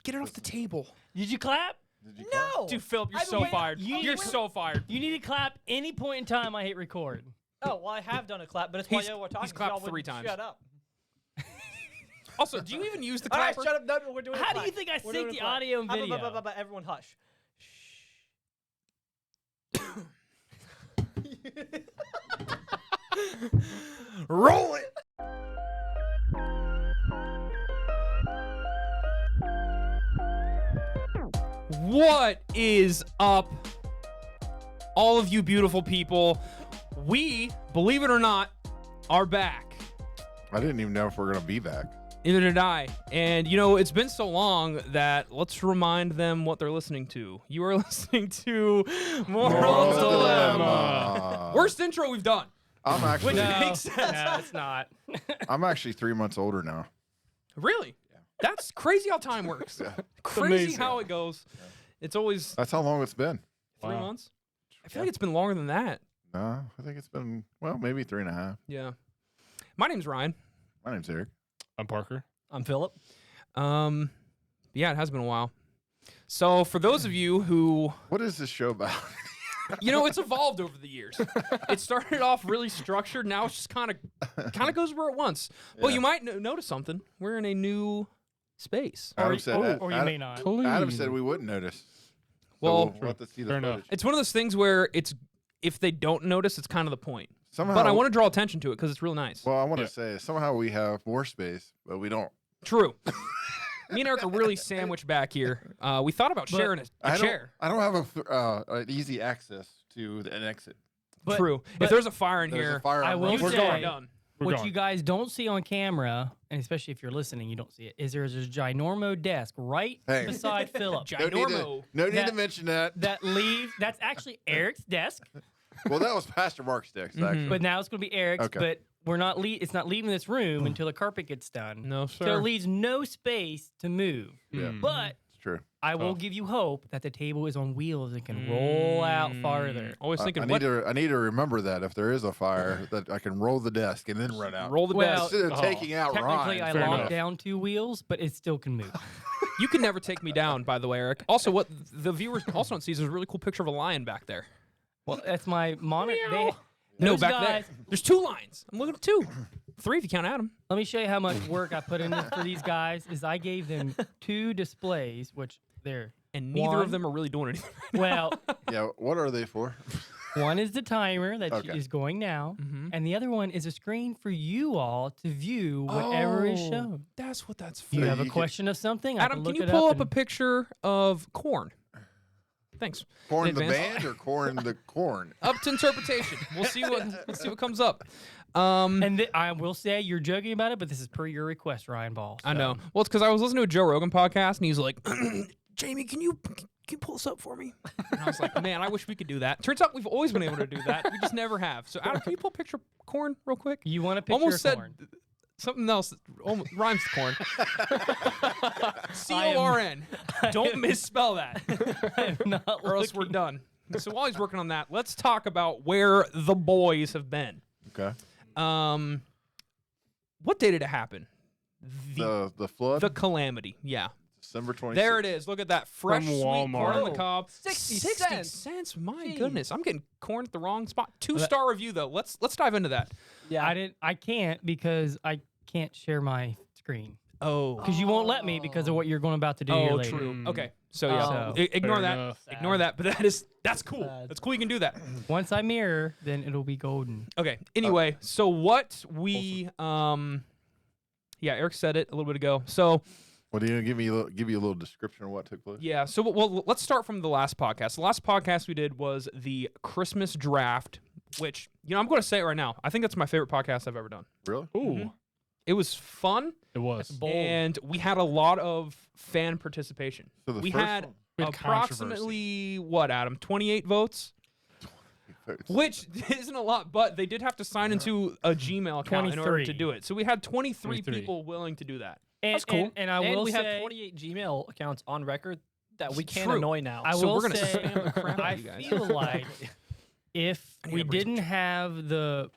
Get it off the table. Did you clap? No. Dude, Philip, you're I've so been waiting- fired. You're so fired. You need to clap any point in time I hit record. Oh, well, I have done a clap, but it's while He's- y'all were talking. he's clapped y'all 3 wouldn't times. Shut up. Also, do you even use the All right, clapper? shut up. No, we're doing a How do clap. you think I We're sync doing a the clap. audio and video? Everyone hush. Roll it. What is up, all of you beautiful people? We, believe it or not, are back. I didn't even know if we're gonna be back. Neither did I. And, you know, it's been so long that let's remind them what they're listening to. You are listening to Moral Dilemma. Worst intro we've done. I'm actually, Which makes sense. No, it's not. I'm actually 3 months older now. Really? That's crazy how time works. Crazy amazing. how it goes. It's always That's how long it's been. 3 months. I feel like it's been longer than that. No, I think it's been maybe 3.5. Yeah. My name's Ryan. My name's Eric. I'm Parker. I'm Philip. Yeah, it has been a while. So for those of you who, What is this show about? you know, it's evolved over the years. It started off really structured. Now it's just kind of goes where it wants. Well, Yeah. you might notice something. We're in a new space. Adam said, Or you may not. Adam said we wouldn't notice. Well, we'll have to see the Fair enough. footage. it's one of those things where it's if they don't notice, it's kind of the point. Somehow, But I want to draw attention to it because it's real nice. Well, I want to Yeah. say somehow we have more space, but we don't. True. Me and Eric are really sandwiched back here. We thought about sharing a chair. I don't have an easy access to an exit. But- True. but if there's a fire in There's here, a fire. I on will Road. we're say- going done. We're What gone. you guys don't see on camera, and especially if you're listening, you don't see it, is there's a ginormo desk right Hey. beside Philip No need to, Ginormo. no need to That- mention that. that leaves. That's actually Eric's desk, Well, that was Pastor Mark's text, Mhm. actually. but now it's going to be Eric's. Okay. But we're not. It's not leaving this room until the carpet gets done. No, So sir. it leaves no space to move. Yeah. Mm. But It's true. I will Oh. give you hope that the table is on wheels and can roll out farther. Always thinking, I what? need to remember that if there is a fire, that I can roll the desk and then run out. Roll the Well, desk. Instead of Oh, taking out Technically, Ryan. I fair locked enough. down 2 wheels, but it still can move. You can never take me down, by the way, Eric. Also, what the viewers also don't see is there's a really cool picture of a lion back there. Well, that's my monitor. No, Those back guys- there. There's 2 lions. I'm looking at 2. 3 if you count Adam. Let me show you how much work I put in this for these guys. Is I gave them 2 displays, which they're And neither One. of them are really doing anything. well. Yeah, what are they for? One is the timer that Okay. is going now, Mhm. and the other one is a screen for you all to view whatever is Oh, shown. That's what that's for. Do you So have a you can- question of something? I Adam, can look you it pull up a and- picture of corn? Thanks. Corn In the advance? band or corn the corn? Up to interpretation. We'll see what comes up. Um, And I will say you're joking about it, but this is per your request, Ryan Ball. I so- know. Well, it's because I was listening to a Joe Rogan podcast, and he's like, Jamie, can you pull this up for me? And I was like, man, I wish we could do that. Turns out we've always been able to do that. We just never have. So, Adam, can you pull a picture of corn real quick? You want a picture Almost of said corn? something else that almost rhymes with corn. C-O-R-N. Don't misspell that, I'm not or else we're looking. done. So while he's working on that, let's talk about where the boys have been. Okay. What day did it happen? The flood. The calamity. Yeah. December 26th. There it is. Look at that fresh sweet corn on the Walmart. cob. 60 cents. My Jeez. goodness, I'm getting corn at the wrong spot. 2-star review though. Let's dive into that. Yeah. I can't because I can't share my screen Oh. because you won't let me because of what you're going about to do here Oh, later. true. Mm. Okay. So yeah, So- ignore Fair that. enough. Ignore that. But that's cool. Sad. That's cool. You can do that. Once I mirror, then it'll be golden. Okay. Anyway, so what we yeah, Eric said it a little bit ago. So Well, do you give you a little description of what took place? yeah, so well, let's start from the last podcast. The last podcast we did was the Christmas draft, which I'm going to say it right now. I think that's my favorite podcast I've ever done. Really? Ooh, It was fun, it was. Bold. and we had a lot of fan participation. So the We first had one- We had approximately what, Adam? 28 votes, which isn't a lot, but they did have to sign into a Gmail account in order to 23. do it. So we had 23 23. people willing to do that. And, That's cool. And I And will we say, have 28 Gmail accounts on record that we can't True. annoy now. I So will we're gonna say, spam the crap out I of you guys. feel like if I need we to bring some didn't have the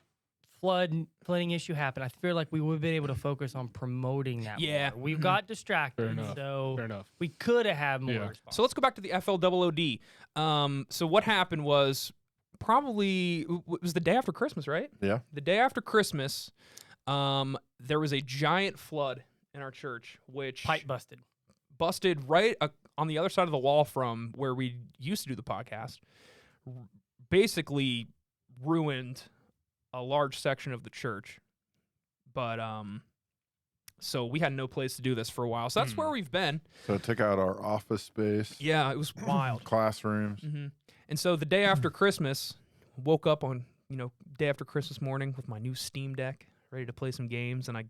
flooding issue happened, I feel like we would have been able to focus on promoting that. Yeah. more. We got distracted, Fair enough. so Fair enough. we could have had more. Yeah. response. So let's go back to the FLOOD. So what happened was probably it was the day after Christmas, right? Yeah. The day after Christmas, there was a giant flood in our church, which Pipe busted. busted right on the other side of the wall from where we used to do the podcast. Basically ruined a large section of the church. But so we had no place to do this for a while. So that's where we've been. So it took out our office space, Yeah, it was wild. classrooms. hmm And so the day after Christmas, woke up on, day after Christmas morning with my new Steam Deck, ready to play some games, and I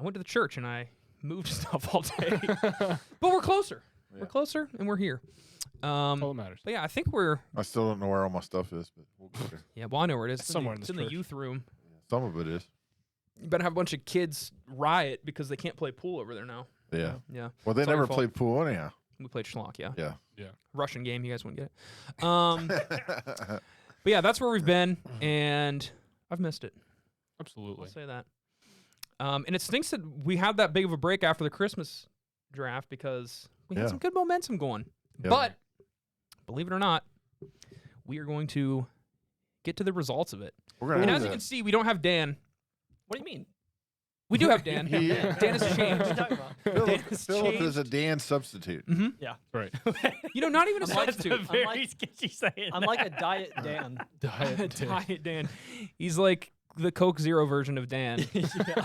went to the church and I moved stuff all day. But we're closer. Yeah. We're closer and we're here. All that matters. But yeah, I think we're I still don't know where all my stuff is, but we'll get there. yeah, well I know where it is. It's somewhere in it's this in the church. youth room. Some of it is. You better have a bunch of kids riot because they can't play pool over there now. Yeah. Yeah. Well, they It's all your never fault. played pool anyhow. We played Schlock, yeah. Yeah. Russian game, you guys wouldn't get it. But yeah, that's where we've been, and I've missed it. I'll Absolutely. say that. And it stinks that we had that big of a break after the Christmas draft because we had Yeah. some good momentum going. Yeah. But believe it or not, we are going to get to the results of it. We're gonna And have as you to- can see, we don't have Dan. What do you mean? We do have Dan. He- Dan has What are you changed. talking about? Dan has Philip is changed. a Dan substitute. Right. Not even a I'm like- substitute. Very like- sketchy saying. I'm like a diet Dan. Diet Dan. He's like the Coke Zero version of Dan. Yeah.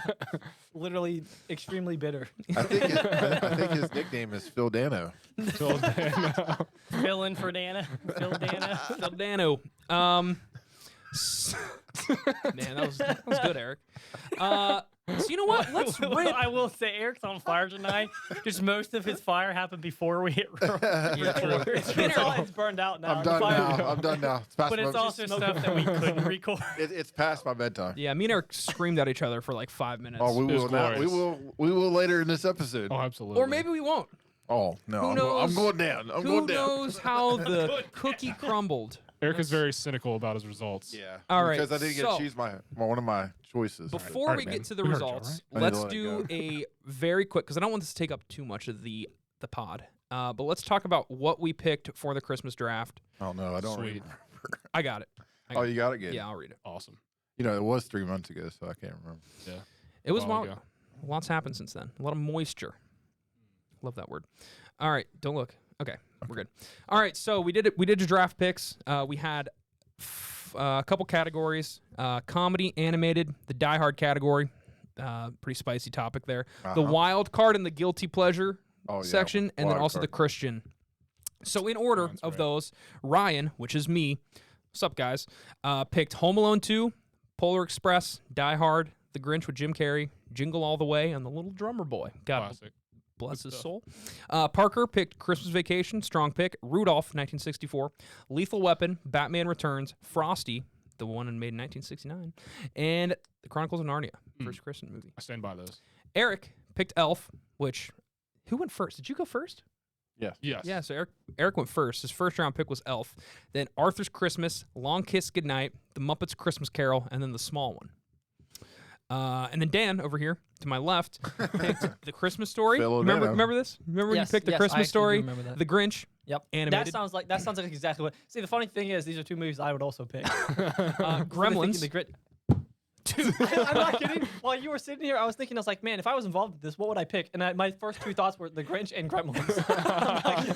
Literally extremely bitter. I think his nickname is Phil Dano. Phil Dano. Fill in for Dana. Phil Dana. Phil Dano. Man, that was good, Eric. So you know what? Let's rip. I will say Eric's on fire tonight. Just most of his fire happened before we hit Yeah, true. It's burned out now. I'm done now. I'm done now. It's past But it's my, also stuff that we couldn't record. it's past my bedtime. Yeah, me and Eric screamed at each other for like 5 minutes. Oh, we It was will not. We glorious. will later in this episode. Oh, absolutely. Or maybe we won't. Oh no, Who I'm knows? going down. I'm Who going down. knows how the cookie crumbled? Eric is very cynical about his results. Yeah. All right, Because I didn't get so- to choose my one of my choices. Before Alright, we man. get to the We heard you, results, alright? I need to let's let it do go. a very quick, because I don't want this to take up too much of the pod. But let's talk about what we picked for the Christmas draft. Oh no, I don't. Sweet. Remember. I got it. Oh, you got it good. Yeah, I'll read it. Awesome. You know, it was 3 months ago, so I can't remember. It was While wild. ago. Lots happened since then. A lot of moisture. Love that word. All right, don't look. Okay, we're good. All right, so we did it. We did the draft picks. We had a couple categories: comedy, animated, the Die Hard category. Pretty spicy topic there. The Uh-huh. wild card and the guilty pleasure Oh, yeah, section, and then wild also the card. Christian. So in order Sounds of right. those, Ryan, which is me, what's up guys, picked Home Alone 2, Polar Express, Die Hard, The Grinch with Jim Carrey, Jingle All the Way, and The Little Drummer Boy. God Classic. bless his stuff. soul. Parker picked Christmas Vacation, strong pick, Rudolph, 1964, Lethal Weapon, Batman Returns, Frosty, the one made in 1969, and The Chronicles of Narnia, first Christian movie. I stand by those. Eric picked Elf, which, who went first? Did you go first? Yes. Yes. Yeah, so Eric went first. His first round pick was Elf. Then Arthur's Christmas, Long Kiss Goodnight, The Muppets Christmas Carol, and then the small one. And then Dan over here to my left picked The Christmas Story. Phil Remember, O'Donnell. remember this? Remember when Yes, you picked The yes, I Christmas actually do Story, remember that. The Grinch, Yep. animated, That sounds like exactly what. See, the funny thing is, these are two movies I would also pick. Gremlins. The grit. I'm not kidding. While you were sitting here, I was thinking, I was like, man, if I was involved in this, what would I pick? And my first two thoughts were The Grinch and Gremlins.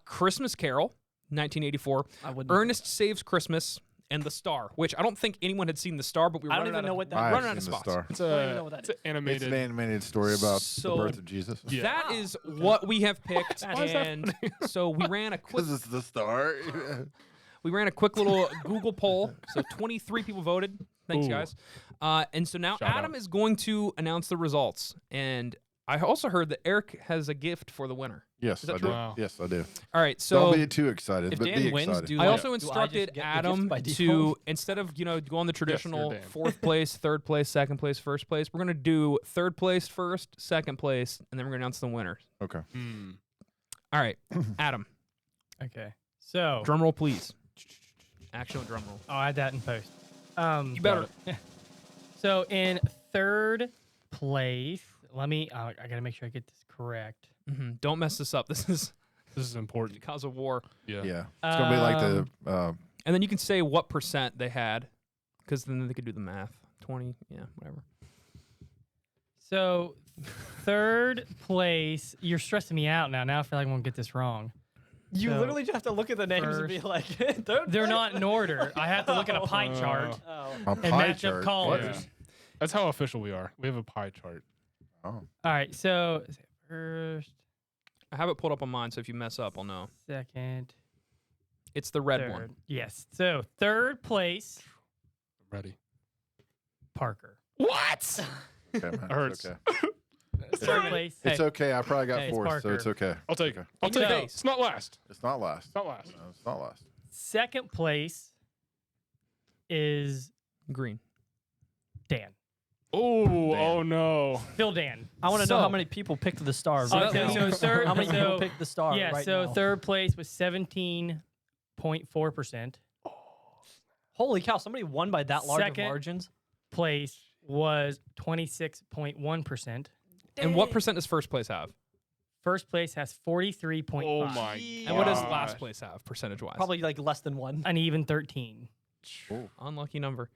Christmas Carol, 1984, I wouldn't. Ernest Saves Christmas, and The Star, which I don't think anyone had seen The Star, but we were I don't running even out know of, what that I is. running have out of seen the spots. star. It's don't even know what that it's an is. It's animated. an animated story about So- the birth of Jesus. Yeah. That is what we have picked, Why is that and so we ran a quick Because it's the star. We ran a quick little Google poll. So 23 people voted. Thanks, Ooh. guys. And so now Shout Adam out. is going to announce the results. And I also heard that Eric has a gift for the winner. Yes, Is that I true? do. Wow. Yes, I do. All right. So Don't be too excited, If but Dan be wins, excited. do I like- also do I just instructed get the gift Adam by to, default? instead of, go on the traditional Dan. fourth place, third place, second place, first place, we're going to do third place first, second place, and then we're going to announce the winner. Okay. Hmm. All right. Adam, Okay. So drum roll, please. Actual drum roll. I'll add that in post. You better. So in third place, I gotta make sure I get this correct. Don't mess this up. This is important. cause of war. Yeah. Yeah. It's gonna be like the And then you can say what % they had, because then they could do the math. 20, yeah, whatever. So third place, you're stressing me out now. Now I feel like I'm gonna get this wrong. You So, literally just have to look at the names and be like, They're not in order. I have to look at a pie chart Oh. a and pie match up chart. colors. Yeah. That's how official we are. We have a pie chart. Oh. All right, so first, I have it pulled up on mine, so if you mess up, I'll know. second, It's the red third. one. Yes. So third place, Ready. Parker. What? Okay, man. Hurts. It's okay. Third place. It's okay. I probably got Hey, it's fourth, so it's Parker. okay. I'll take it. Okay. I'll take So- it. It's not last. It's not last. It's not last. No, it's not last. Second place is Green. Dan. Oh no. Phil Dan. I want to know So- how many people picked the star. So right that now. means- third. How many people so, picked the star? yeah. right so now? third place was 17.4%. Holy cow! Somebody won by that large of Second. margins. Place was 26.1%. And what % does first place have? First place has 43.5. Oh my. And what does gosh. last place have, percentage-wise? Probably like less than one. An even 13. Unlucky number.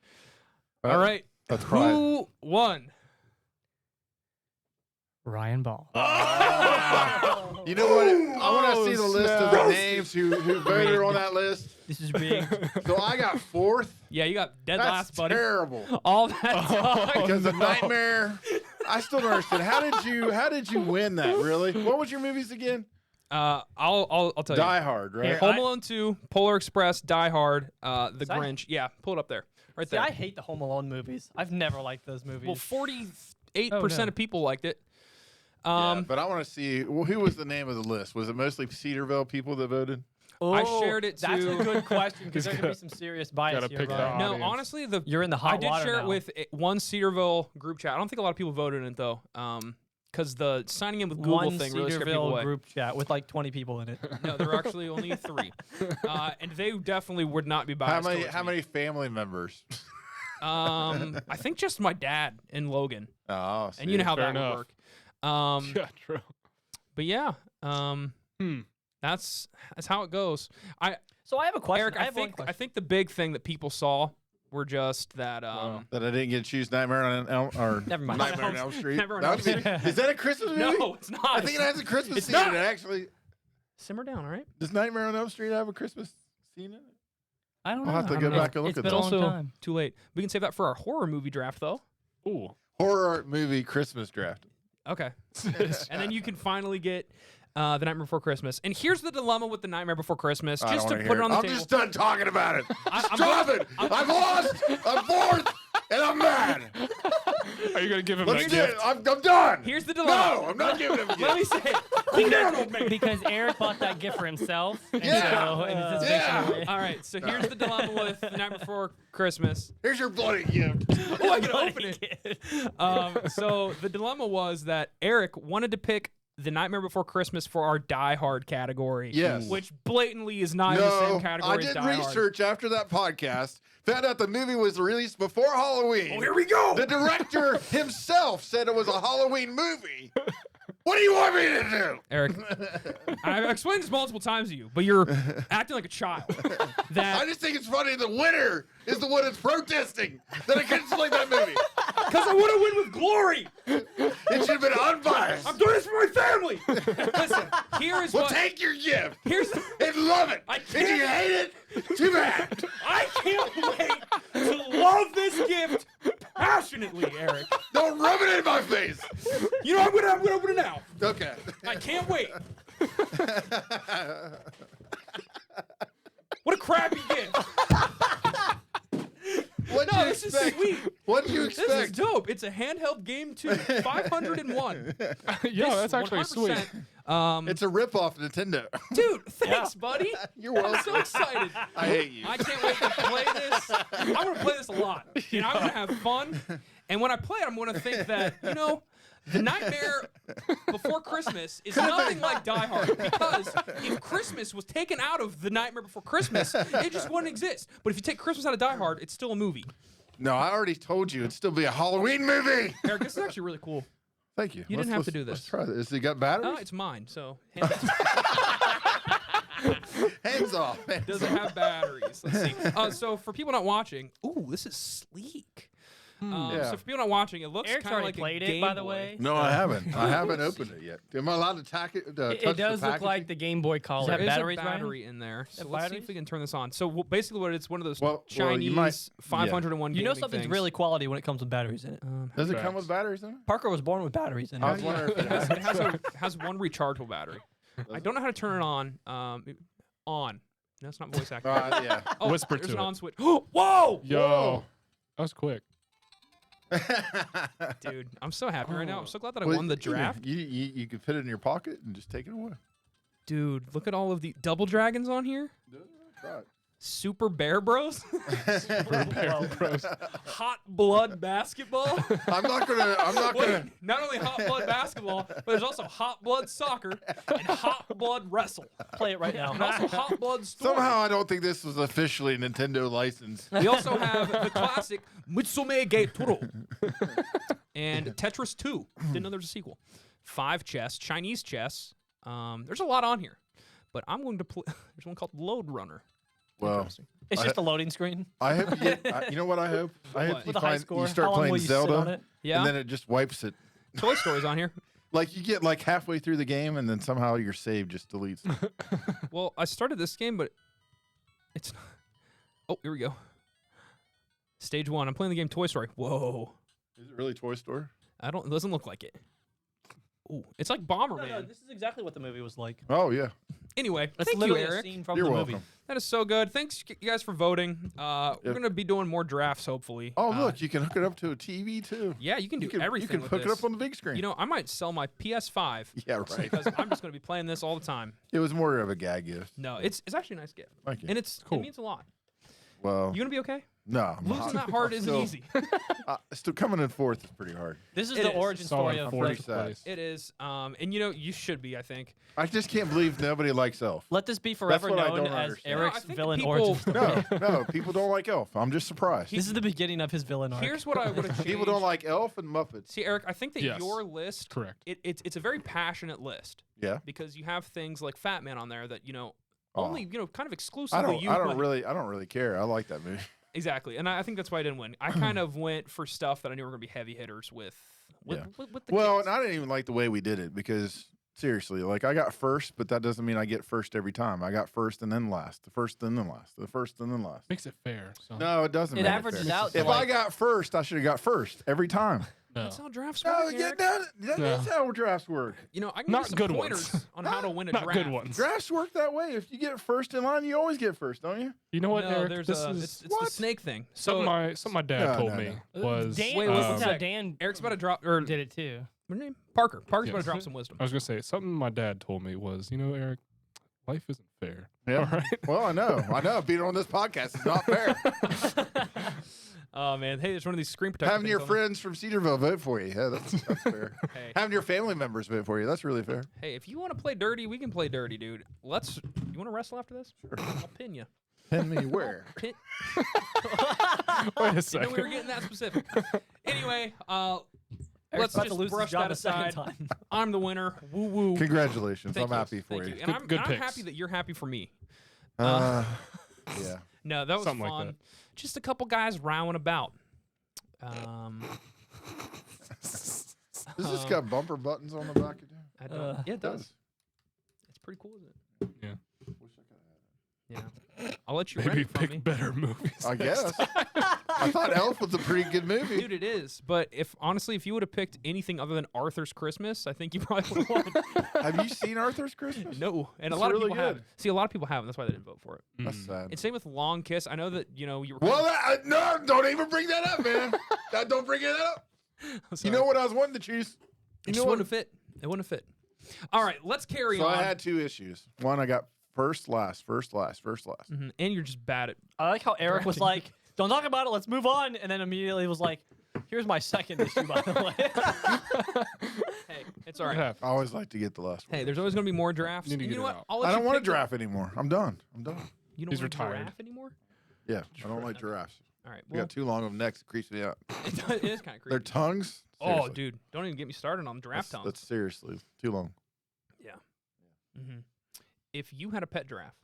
Uh, All right. That's probably. Who won? Ryan Ball. You know what? I want to see the list of the snap. names who voted on that list. This is rigged. So I got fourth. Yeah, you got dead That's last, buddy. terrible. All that time. Because the Nightmare. I still don't understand. How did you win that? Really? What was your movies again? I'll tell you. Die Hard, right? Here, Home Alone 2, Polar Express, Die Hard, The See, I- Grinch. Yeah, pull it up there. Right See, there. I hate the Home Alone movies. I've never liked those movies. Well, 48% Oh, no. of people liked it. Yeah, but I want to see. Well, who was the name of the list? Was it mostly Cedarville people that voted? I shared it That's a to- good question because He's there's gonna be got- some serious bias gotta here. pick the Ryan. No, audience. honestly, You're in the hot I did water share now. it with one Cedarville group chat. I don't think a lot of people voted in it though, because the signing in with Google one thing really scared people Cedarville away. group chat with like 20 people in it. No, there were actually only 3, and they definitely would not be biased. How many family members? I think just my dad and Logan, Oh, and you know how Fair that enough. would work. Yeah, true. But yeah, that's how it goes. So I have a question. Eric, I I have one think question. I think the big thing that people saw were just that. that I didn't get to choose Nightmare on Elm or Never mind. Nightmare on Elm Street. Never on That Elm would be- Street. Is that a Christmas movie? No, it's not. I think it has a Christmas It's scene in not. it. Actually, Simmer down, all right? does Nightmare on Elm Street have a Christmas scene in it? I don't know. I'll have to I go don't know. back and look It's at been that. a long Also, time. too late. We can save that for our horror movie draft, though. Ooh. Horror movie Christmas draft. Okay. And then you can finally get The Nightmare Before Christmas. And here's the dilemma with The Nightmare Before Christmas, I just don't to wanna put hear it on the I'm table. just done talking about it. I'm Stop gonna- it! I've lost. I'm fourth, and I'm mad. Are you gonna give him Let's that do it. gift? I'm done. Here's the dilemma. No, I'm not giving him a Let me gift. say it. Cool down, old man. Because Eric bought that gift for himself. And Yeah. So, and it's his Yeah. victory. All right, so here's the dilemma with The Night Before Christmas. Here's your bloody gift. Oh, I can open it. So the dilemma was that Eric wanted to pick The Nightmare Before Christmas for our Die Hard category. Yes. Which blatantly is not in the same No, category I as did Die Hard. research after that podcast. Found out the movie was released before Halloween. Oh, here we go. The director himself said it was a Halloween movie. What do you want me to do? Eric, I've explained this multiple times to you, but you're acting like a child. I That just think it's funny the winner is the one that's protesting that I couldn't select that movie. because I want to win with glory. It should have been unbiased. I'm doing this for my family. Listen, here is Well, what. take your gift Here's. and love it. I If you can't- hate it, too bad. I can't wait to love this gift passionately, Eric. Don't rub it in my face. You know I'm gonna open it now. Okay. I can't wait. What a crappy gift. What'd No, you this is expect? sweet. What'd you This is expect? dope. It's a handheld game too. 501. Yeah, This that's actually 100%. sweet. It's a ripoff Nintendo. Dude, thanks, buddy. You're I'm welcome. so excited. I hate you. I can't wait to play this. I'm going to play this a lot. And I'm going to have fun. And when I play it, I'm going to think that, you know, The Nightmare Before Christmas is nothing like Die Hard. Because if Christmas was taken out of The Nightmare Before Christmas, it just wouldn't exist. But if you take Christmas out of Die Hard, it's still a movie. No, I already told you it'd still be a Halloween movie. Eric, this is actually really cool. Thank you. You didn't have to do Let's this. try this. Has it got batteries? Oh, it's mine. So hands Hands off. Hands doesn't have batteries. Let's see. So for people not watching, ooh, this is sleek. Yeah. So for people not watching, it looks Eric's kind of already like played a it, Game by the Boy. way. No, I haven't. I haven't opened it yet. Am I allowed to touch It the does look like packaging? the Game Boy Color. that There is batteries, a Ryan? battery in there. So Have let's see if batteries? we can turn this on. So basically, what it's one of those Well, you Chinese might- 501. You know gaming something's things. really quality when it comes with batteries in it. Does it come Facts. with batteries in it? Parker was born with batteries in I it. was wondering if It it has, had. it has, has one rechargeable battery. I don't know how to turn it on. On. No, it's not voice acting. Yeah. Oh, Whisper there's to an it. on switch. Whoa! Yo, Whoa. that was quick. Dude, I'm so happy right now. I'm so glad that I Well, won the you know, draft. You could fit it in your pocket and just take it away. Dude, look at all of the double dragons on here. Try it. Super Bear Bros. Bros. Hot blood basketball. I'm not Wait, gonna. not only hot blood basketball, but there's also hot blood soccer and hot blood wrestle. Play it right now. And also hot blood story. Somehow I don't think this was officially a Nintendo license. We also have the classic Mitsume Geitoro and Tetris 2. Didn't know there was a sequel. 5 chess, Chinese chess. There's a lot on here, but I'm going to play. There's one called Load Runner. Well, Interesting. It's just a loading screen I hope you get. You know what I hope? I hope What? you with a high find score. you start How long playing will you sit on Zelda, it? Yeah, and then it just wipes it. Toy Story's on here. Like you get like halfway through the game, and then somehow your save just deletes. it. Well, I started this game, but it's not. Oh, here we go. Stage 1. I'm playing the game Toy Story. Whoa. Is it really Toy Story? It doesn't look like it. Ooh, it's like Bomberman. No, this is exactly what the movie was like. Oh yeah. Anyway, It's thank you, literally a Eric. scene from You're the welcome. movie. That is so good. Thanks, you guys, for voting. We're Yep. gonna be doing more drafts, hopefully. Oh look, you can hook it up to a TV too. Yeah, you can do You can everything. with hook it this. up on the big screen. You know, I might sell my PS5 yeah, right. because I'm just gonna be playing this all the time. It was more of a gag gift. No, it's actually a nice gift, Thank you. and it Cool. means a lot. Well, You gonna be okay? no, I'm Losing not. that hard I'm isn't still, easy. Still coming in fourth is pretty hard. This is It the is. origin Solid story of pretty fourth sad. place. It is, and you know, you should be. I think. I just can't believe nobody likes Elf. Let this be forever what I known don't as understand. No, I Eric's think the villain people- origin story. No, people don't like Elf. I'm just surprised. This is the beginning of his villain arc. Here's what I would have changed. People don't like Elf and Muppets. See, Eric, I think that Yes. your list, Correct. it's a very passionate list Yeah. because you have things like Fat Man on there that Oh. only kind of exclusively I don't. you. I don't like. really care. I like that movie. Exactly, and I think that's why I didn't win. I kind of went for stuff that I knew were going to be heavy hitters with Yeah. with the Well, kids. and I didn't even like the way we did it because seriously, like I got first, but that doesn't mean I get first every time. I got first and then last, the first and then last, the first and then last. Makes it fair. So. No, it doesn't. It make averages fair. out to If I like got first, I should have got first every time. No. That's how drafts No, work. yeah, Eric. that No. is how drafts work. I can Not give you good some ones. pointers on how to win a Not draft. good ones. Drafts work that way. If you get first in line, you always get first, don't you? You know what, No, Eric? there's This a, is it's the What? snake thing. something So my dad No, told no, me no. was. Dan, Wait, this what's is the how sec? Dan Eric's about to drop or did it too. what's her name? Parker. Parker's about Yes. to drop some wisdom. I was gonna say something my dad told me was, Eric, life isn't fair. Yeah. All right. Well, I know. Being on this podcast is not fair. Oh man, hey, there's one of these screen protector. Having your things on there. friends from Cedarville vote for you. Yeah, that's fair. Hey. Having your family members vote for you. That's really fair. Hey, if you want to play dirty, we can play dirty, dude. You want to wrestle after this? Sure. I'll pin you. Pin me where? Pin. Wait a Didn't know second. we were getting that specific. Anyway, Eric's let's about to just lose his brush job that a second aside. time. I'm the winner. Woo woo. Congratulations. Thank I'm you. happy for Thank you. And Good I'm picks. happy that you're happy for me. Yeah. No, that was Something like fun. that. Just a couple guys rowing about. Does this got bumper buttons on the back of it? I don't. Yeah, it does. It's pretty cool, isn't it? Yeah. Yeah. I'll let you rent Maybe it from pick me. better movies. I guess. I thought Elf was a pretty good movie. Dude, it is. But honestly, if you would have picked anything other than Arthur's Christmas, I think you probably would have won. Have you seen Arthur's Christmas? No, and It's a lot of really people have. good. See, a lot of people haven't. That's why they didn't vote for it. That's Mm. sad. And same with Long Kiss. I know that you were. Well, no, don't even bring that up, man. Don't bring it up. You know what I was wanting to choose? It just wouldn't have fit. It wouldn't have fit. All right, let's carry So on. I had two issues. One, I got first, last. Mhm, and you're just bad at. I like how Eric was like, "Don't talk about it. Let's move on," and then immediately was like, "Here's my second issue, by the way." Hey, it's all right. Yeah. I always like to get the last one. Hey, there's always going to be more drafts. Need to And you get know it what? out. I'll let I you don't want to pick the- draft anymore. I'm done. You don't He's want to retired. draft anymore? Yeah, I don't like giraffes. All right. We Well, got too long of necks. It creeps me out. it is kind of creepy. Their tongues. Oh, Seriously. dude, don't even get me started on giraffe tongues. That's seriously too long. Mm-hmm. If you had a pet giraffe,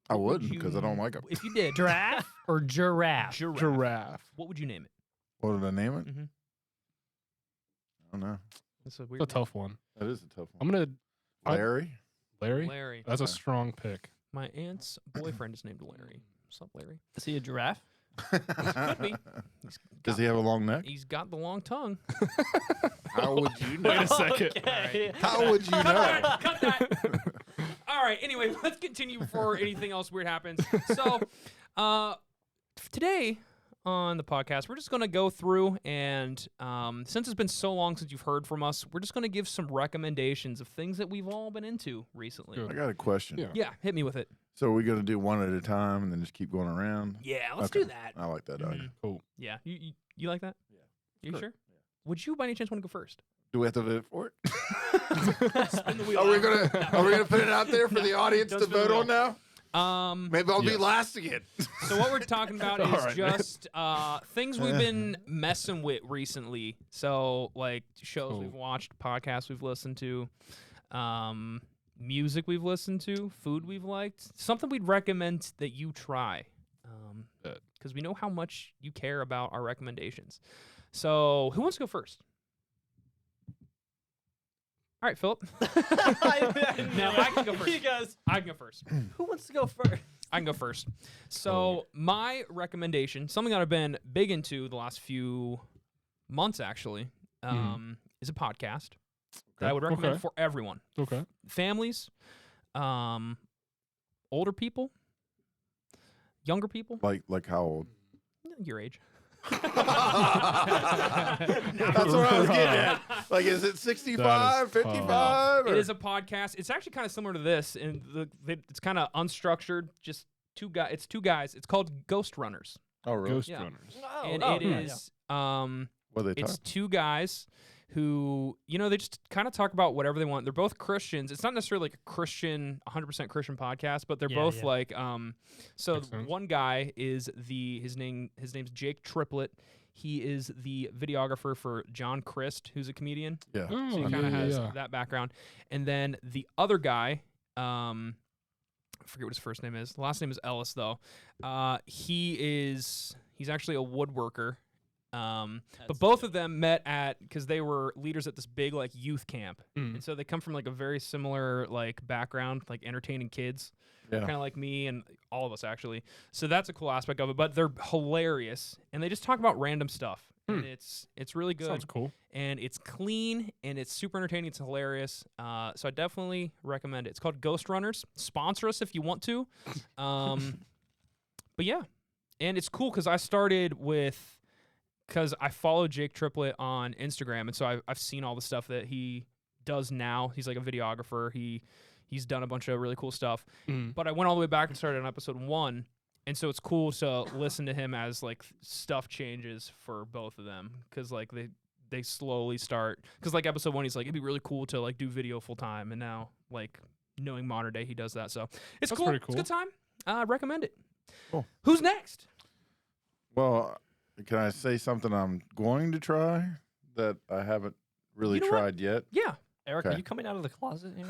I what would wouldn't because I you- don't like them. if you did, Giraffe or giraffe? Giraffe. what would you name it? What did I name it? Mhm. I don't know. That's a It's weird a tough one. That is a tough I'm one. gonna Larry. Larry. Larry. That's a Okay. strong pick. My aunt's boyfriend is named Larry. What's up, Larry? Is he a giraffe? Could be. Does he have a long neck? He's got the long tongue. How would you know? Wait a second. Okay. How would you Cut know? that! Cut that! All right. Anyway, let's continue before anything else weird happens. So, today on the podcast, we're just going to go through and since it's been so long since you've heard from us, we're just going to give some recommendations of things that we've all been into recently. Good. I got a question. Yeah. Yeah, hit me with it. So are we going to do one at a time and then just keep going around? Yeah, let's Okay. do that. I like that Mhm. idea. Cool. Yeah, you like that? Yeah. You Sure. sure? Would you by any chance want to go first? Do we have to vote for it? Spin the wheel. Are we out. gonna put it out there for the audience Don't to spin the vote on wheel. now? Maybe I'll be Yes. last again. So what we're talking about is All right, man. just things we've been messing with recently. So like shows Cool. we've watched, podcasts we've listened to, music we've listened to, food we've liked, something we'd recommend that you try, Bet. because we know how much you care about our recommendations. So who wants to go first? All right, Philip. No, I can go first. You guys, I can go first. who wants to go first? I can go first. So my recommendation, something that I've been big into the last few months actually, is a podcast that I would recommend Okay. for everyone. Okay. Families, older people, younger people, Like how old? your age. That's what I was getting at. Like, is it 65, 55? It is a podcast. It's actually kind of similar to this, and it's kind of unstructured. Just two guys. It's two guys. It's called Ghost Runners, Oh, really? Ghost Yeah. Runners. and Oh, it yeah, is What are they it's talking? two guys who, they just kind of talk about whatever they want. They're both Christians. It's not necessarily like a Christian, 100% Christian podcast, but they're Yeah, both yeah. like, so Makes sense. one guy is his name's Jake Triplett. He is the videographer for John Crist, who's a comedian. Yeah. Oh, So he yeah, kind of yeah, has yeah. that background. And then the other guy, I forget what his first name is. The last name is Ellis, though. He's actually a woodworker. But both of them met because they were leaders at this big like youth camp, Mm. and so they come from like a very similar like background, like entertaining kids, Yeah. kind of like me and all of us actually. So that's a cool aspect of it. But they're hilarious, and they just talk about random stuff, and it's really good, Sounds cool. and it's clean, and it's super entertaining. It's hilarious. So I definitely recommend it. It's called Ghost Runners. Sponsor us if you want to. But yeah, and it's cool because I started with. Because I follow Jake Triplett on Instagram, and so I've seen all the stuff that he does now. He's like a videographer. He's done a bunch of really cool stuff. Mm. But I went all the way back and started on episode 1, and so it's cool to listen to him as like stuff changes for both of them. Because like they slowly start. Because like episode 1, he's like it'd be really cool to like do video full time, and now like knowing modern day, he does that. So it's That's cool. pretty It's a cool. good time. I recommend it. Cool. Who's next? Well, can I say something I'm going to try that I haven't really You know what? tried yet? Yeah. Eric, Okay. are you coming out of the closet here?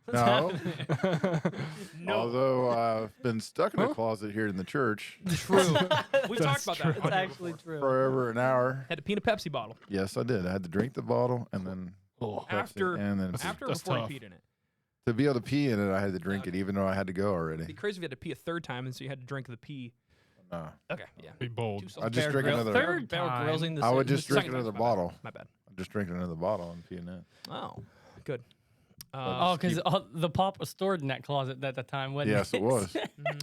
What's no. happening? Although I've been stuck in a Huh? closet here in the church True. We've talked That's about true. that. It's on here actually before. true. for over an hour. Had to pee in a Pepsi bottle Yes, I did. I had to drink the bottle and then Oh. Pepsi, after and then after or That's before tough. you peed in it. to be able to pee in it, I had to drink it, Okay. even though I had to go It'd be already. crazy if you had to pee a third time, and so you had to drink the pee. No. Okay, yeah. Be bold. Too I just Bear drink Grylls- another. Third Bear time. Grylls-ing the I would same- just drink Second time, another my bad. bottle. My bad. Just drink another bottle and pee in it. Oh, good. Oh, because the pop was stored in that closet at the time, wasn't Yes, it? it was. Mhm.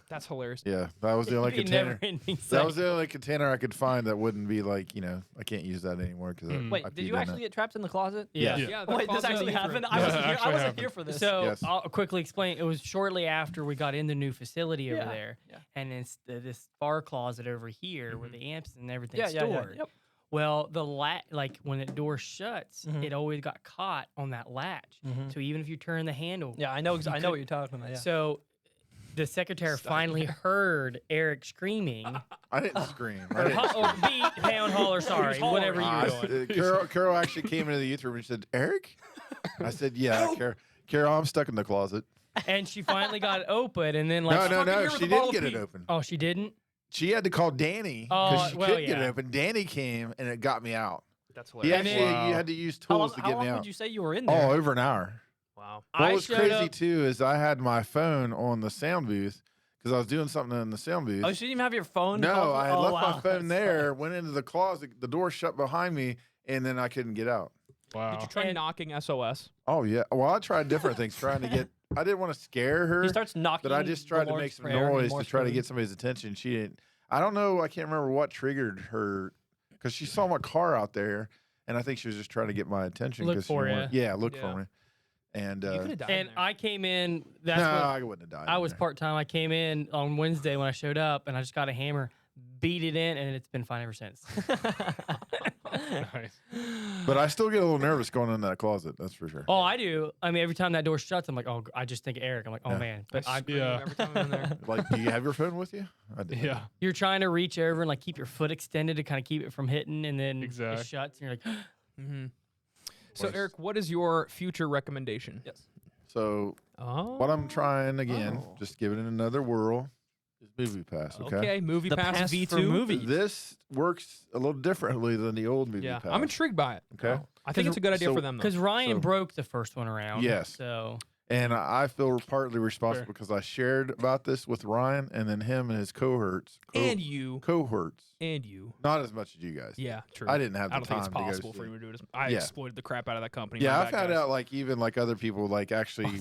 That's hilarious. Yeah, that was the only It'd be container. never-ending That was cycle. the only container I could find that wouldn't be like, I can't use that anymore because Mm. Wait, I did peed you in actually it. get trapped in the closet? Yeah. Yeah. that Wait, this closet actually you threw. happened? Yeah, I wasn't it here. I actually wasn't happened. here for this. So Yes. I'll quickly explain. It was shortly after we got in the new facility over Yeah, there, yeah. and it's this bar closet over here where the amps and everything's yeah, stored. Yep. Well, the like when the door shuts, Mhm. it always got caught on that latch. Mhm. So even if you turn the handle, Yeah, I know. I know what you're talking about. Yeah. So the secretary finally heard Eric screaming. I didn't scream. I Or, didn't or beat, hound, holler, sorry, whatever you were doing. Carol actually came into the youth room and said, "Eric?" I said, "Yeah, Carol, I'm stuck in the closet." And she finally got it open, and then like, No, here with she a bottle didn't of get it pee. open. oh, she didn't. She had to call Danny Oh, because she well, couldn't get it yeah. open. Danny came and it got me out. That's He hilarious. actually Wow. you had to use How tools long, to how get me long out. would you say you were in there? Oh, over an hour. Wow. What I was showed crazy up- too is I had my phone on the sound booth because I was doing something in the sound booth. Oh, you didn't even have your phone? No, I had Oh, left wow. my phone there, went into the closet, the door shut behind me, and then I couldn't get out. Wow. Did you try And- knocking SOS? Oh yeah. Well, I tried different things trying to get. I didn't want to scare her, He starts knocking. but I just the tried to Lord's make some Prayer and noise to Morse try to code. get somebody's attention. She didn't. I don't know. I can't remember what triggered her because she saw my car out there, and I think she was just trying to get my attention. Look 'cause for she ya. wanted, yeah, look Yeah. for me. And You could have died. And in there. I came in. no, That's when I wouldn't have died. I in was there. part time. I came in on Wednesday when I showed up, and I just got a hammer, beat it in, and it's been fine ever since. Nice. But I still get a little nervous going in that closet. That's for sure. Oh, I do. I mean, every time that door shuts, I'm like, oh, I just think of Eric. I'm like, oh Yeah. man. But I I, scream Yeah. every time I'm in there. Like, do you have your phone with you? I did. Yeah. you're trying to reach over and like keep your foot extended to kind of keep it from hitting, and then Exact. it shuts, and you're like, Mm-hmm. So, Was- Eric, what is your future recommendation? Yes. So Oh. what I'm trying again, Oh. just give it another whirl, is Movie Pass. Okay. Movie The Pass pass V2. for movies. This works a little differently than the old Movie Yeah, Pass. I'm intrigued by it. Okay. I think it's a good idea So- for them, though. because Ryan So- broke the first one around. Yes. So And I feel partly responsible Fair. because I shared about this with Ryan and then him and his cohorts. And you. Cohorts. And you. Not as much as you guys. Yeah, true. I didn't have the I don't think it's time to go possible for see you to do it. I Yeah. exploited the crap out of that company. Yeah, My I bad, found guys. out like even like other people like actually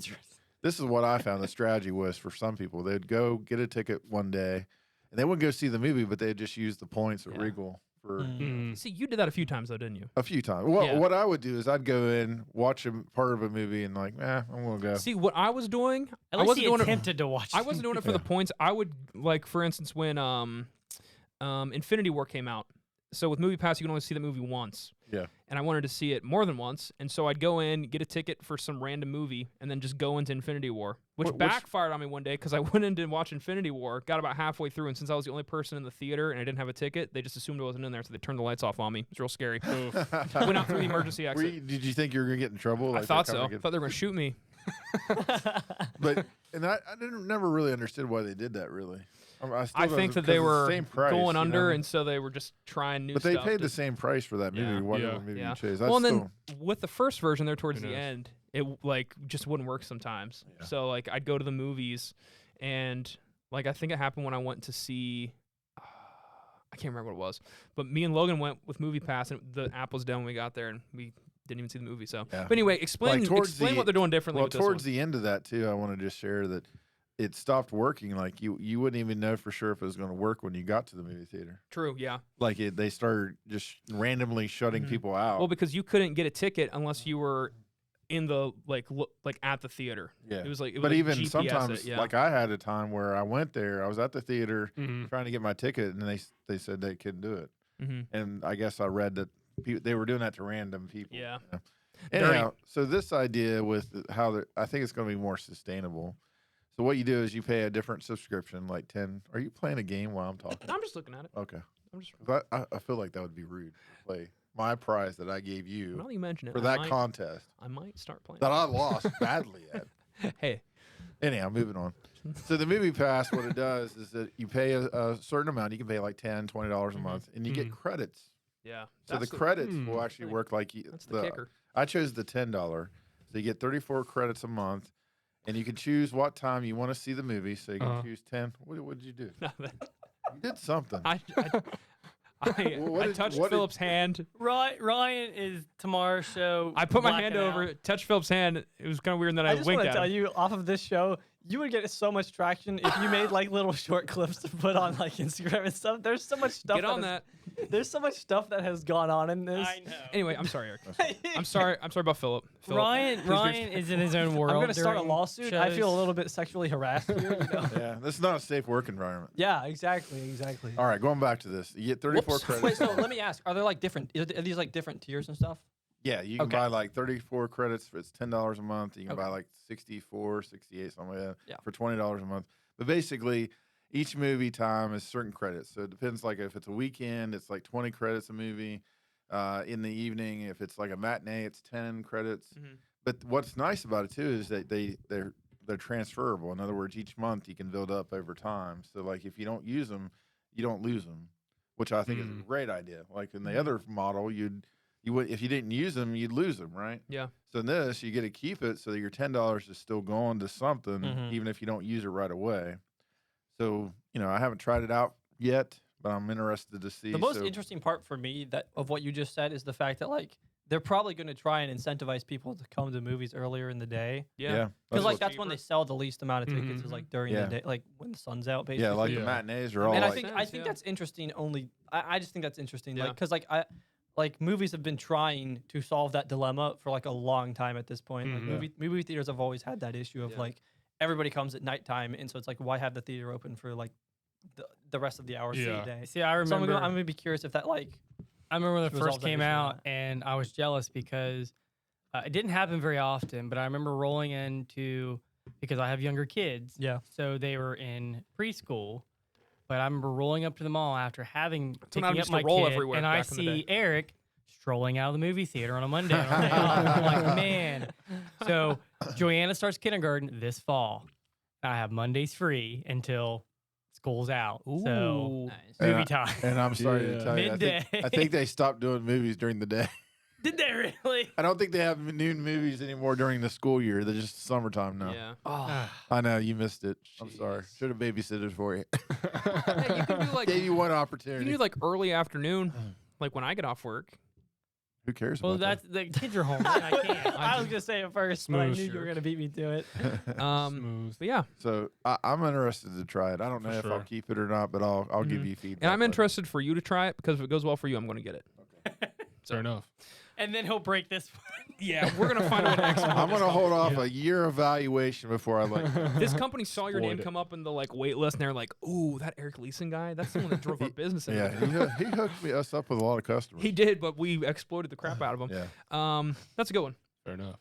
this is what I found the strategy was for some people. They'd go get a ticket one day and they wouldn't go see the movie, but they'd just use the points at Yeah. Regal for Mm. See, you did that a few times, though, didn't you? a few times. Well, Yeah. what I would do is I'd go in, watch a part of a movie and like, I'm gonna go. See, what I was doing, at I least wasn't he doing it. attempted to watch. I wasn't doing it for the points. I would like, for instance, when Infinity War came out. So with Movie Pass, you can only see the movie once. Yeah. And I wanted to see it more than once, and so I'd go in, get a ticket for some random movie, and then just go into Infinity War, which Which- backfired on me one day because I went in to watch Infinity War, got about halfway through, and since I was the only person in the theater and I didn't have a ticket, they just assumed I wasn't in there, so they turned the lights off on me. It was real scary. Oof. Went out through the emergency Were exit. you- did you think you were gonna get in trouble? I Like, thought they're so. I coming to thought they were gonna shoot me. But and I didn't never really understood why they did that. Really, I, still I think doesn't- that they 'cause it's the were same price, going you know? under, and so they were just trying new but stuff. they paid to- the same price for that movie, Yeah. whatever Yeah. movie Yeah. you chose. Well, and That's then with the first version there towards Who the knows? end, it like just wouldn't work sometimes. Yeah. So like I'd go to the movies, and like I think it happened when I went to see. I can't remember what it was, but me and Logan went with Movie Pass, and the app was down when we got there, and we didn't even see the movie. So, Yeah. but anyway, explain towards the- what they're doing differently. well, with this towards one. the end of that too, I want to just share that it stopped working. Like you wouldn't even know for sure if it was going to work when you got to the movie theater. True, yeah. Like they started just randomly shutting Mhm. people out. Well, because you couldn't get a ticket unless you were in the like at the theater. yeah. It was like, it But was even GPS sometimes, it, yeah. like I had a time where I went there, I was at the theater Mhm. trying to get my ticket, and they said they couldn't do it. Mhm. And I guess I read that they were doing that to random people. Yeah. you know. Dirty. Anyhow, so this idea with how I think it's going to be more sustainable. So what you do is you pay a different subscription, like 10. Are you playing a game while I'm talking? No, I'm just looking at it. Okay. I'm just. 'Cause I feel like that would be rude to play my prize that I gave you Now that you mention it, for I that might, contest I might start playing. that I lost badly at. Hey, Anyhow, moving on. So the Movie Pass, what it does is that you pay a certain amount. You can pay like $10, $20 a Mhm. month, and you get credits. yeah. So the that's credits Hmm. will actually Really? work like That's the kicker. I chose the $10, so you get 34 credits a month, and you can choose what time you want to see the movie. So you can Uh-huh. choose 10. What did you do? Nothing. You did something. I What did- touched what did- Philip's hand. Ryan is tomorrow's show. I put my hand blacking over, out. touched Philip's hand. It was kind of weird, and then I I just winked want to at tell him. you, off of this show, you would get so much traction if you made like little short clips to put on like Instagram and stuff. There's so much stuff. Get on has- that. There's so much stuff that has gone on in this. I know. Anyway, I'm sorry, Eric. I'm sorry about Philip. Philip, Ryan please Ryan is in his own world. I'm gonna start a during lawsuit. I feel a shows. little bit sexually harassed here. You know? Yeah, this is not a safe work environment. Yeah, exactly. Exactly. All right, going back to this. You get 34 Whoops. credits. Wait, so let me ask: are there like different? Are these like different tiers and stuff? Yeah, you can Okay. buy like 34 credits. It's $10 a month. You can Okay. buy like 64, 68, something like that Yeah. for $20 a month. But basically, each movie time is certain credits. So it depends. Like if it's a weekend, it's like 20 credits a movie. In the evening, if it's like a matinee, it's 10 credits. Mhm. But what's nice about it too is that they're transferable. In other words, each month you can build up over time. So like if you don't use them, you don't lose them, which I think is a great idea. Like in the other model, you would if you didn't use them, you'd lose them, right? Yeah. So in this, you get to keep it so that your $10 is still going to something, Mhm. even if you don't use it right away. So I haven't tried it out yet, but I'm interested to see. The most So- interesting part for me that of what you just said is the fact that like they're probably going to try and incentivize people to come to movies earlier in the day Yeah. because like what's that's when they cheaper. sell the least amount of tickets is Mhm. like during Yeah. the day, like when the sun's out, basically. yeah, like the Yeah. matinees are all And I like, think Sense, yeah. that's interesting. I just think that's interesting, Yeah. like because like movies have been trying to solve that dilemma for like a long time at this point. Like Mhm. movie theaters have always had that issue of Yeah. like everybody comes at nighttime, and so it's like why have the theater open for like the rest of the hours of Yeah. the day? See, I So remember. I'm gonna be curious if that like I remember when it resolves first that came issue or out, not. and I was jealous because it didn't happen very often. But I remember rolling into because I have younger kids, Yeah. so they were in preschool. But I remember rolling up to the mall after having when picking I up used to my roll kid, everywhere and I back in the day. see Eric strolling out of the movie theater on a Monday. On a day off. I'm like, man. So Joanna starts kindergarten this fall. I have Mondays free until school's out. So Ooh. Nice. And movie I- time. and I'm sorry to Yeah. tell you, Midday. I think they stopped doing movies during the day. Did they really? I don't think they have noon movies anymore during the school year. They're just summertime now. Yeah. Oh, I know you missed it. I'm sorry. Jeez. Should have babysitted for you. Hey, you can do like Gave you one you opportunity. can do like early afternoon, like when I get off work. Who cares Well, about that's the kids are home. Man, I can't. I was gonna say it first, but I knew Smooth you were jerk. gonna beat me to it. that? Smooth. But yeah, So I'm interested to try it. I don't know For if I'll sure. keep it or not, but I'll give Mhm. you feedback. and I'm on it. interested for you to try it because if it goes well for you, I'm going to get it. Fair enough. And then he'll break this one. Yeah, we're gonna find out next. I'm gonna hold off Yeah. a year evaluation before I let you know. This company saw your name Exploit it. come up in the like wait list, and they're like, "Ooh, that Eric Leeson guy. That's the one that drove our business." into Yeah, the he hooked us up with a lot of customers. He did, but we exploited the crap out of him. Yeah. That's a good one. Fair enough.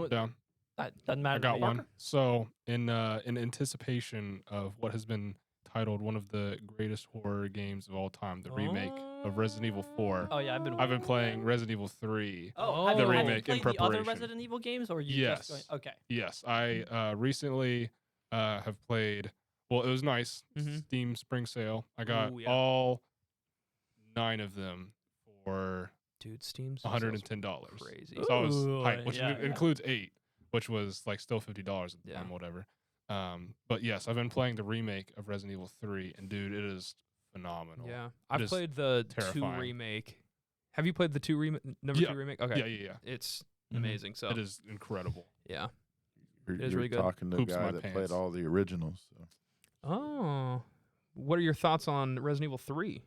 Down. That doesn't matter. I to got me. one. So in anticipation of what has been titled one of the greatest horror games of all time, the remake of Resident Evil 4. Oh yeah, I've been playing Resident Evil 3. Oh, have The you remake in played the other preparation. Resident Evil games, or you Yes. just going? Okay. Yes, I recently have played. Well, it was nice. Mhm. Steam Spring Sale. I got Ooh, yeah. all 9 of them for Dude, Steam's $110. crazy. So I was Ooh, hyped, which yeah, yeah. includes 8, which was like still $50 at the Yeah. time, whatever. But yes, I've been playing the remake of Resident Evil 3, and dude, it is phenomenal. Yeah, I've is played the 2 terrifying. remake. Have you played the 2 remake? Number Yeah. 2 remake? Okay. Yeah. It's Mhm. amazing. So It is incredible. yeah. You're, It is you're really good. talking to a Poops guy my that played pants. all the originals. So. Oh, what are your thoughts on Resident Evil 3?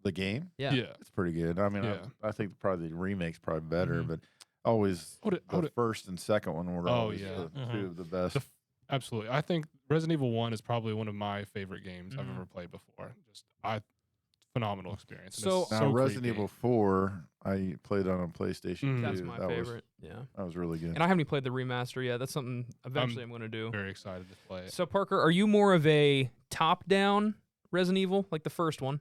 The game, Yeah. it's pretty good. I mean, Yeah. I think probably the remake's probably better, Mhm. but always Hold it, hold the it. first and second one were Oh, always yeah. the Mhm. two of the best. The f- Absolutely. I think Resident Evil 1 is probably one of my favorite games I've Mhm. ever played before. Just phenomenal experience. and So- it's Now, Resident creepy. Evil 4, I played on PlayStation 2. That's my that favorite. Yeah. that was really good. And I haven't even played the remaster yet. That's something eventually I'm going to do. Very excited to play it. So Parker, are you more of a top-down Resident Evil, like the first one,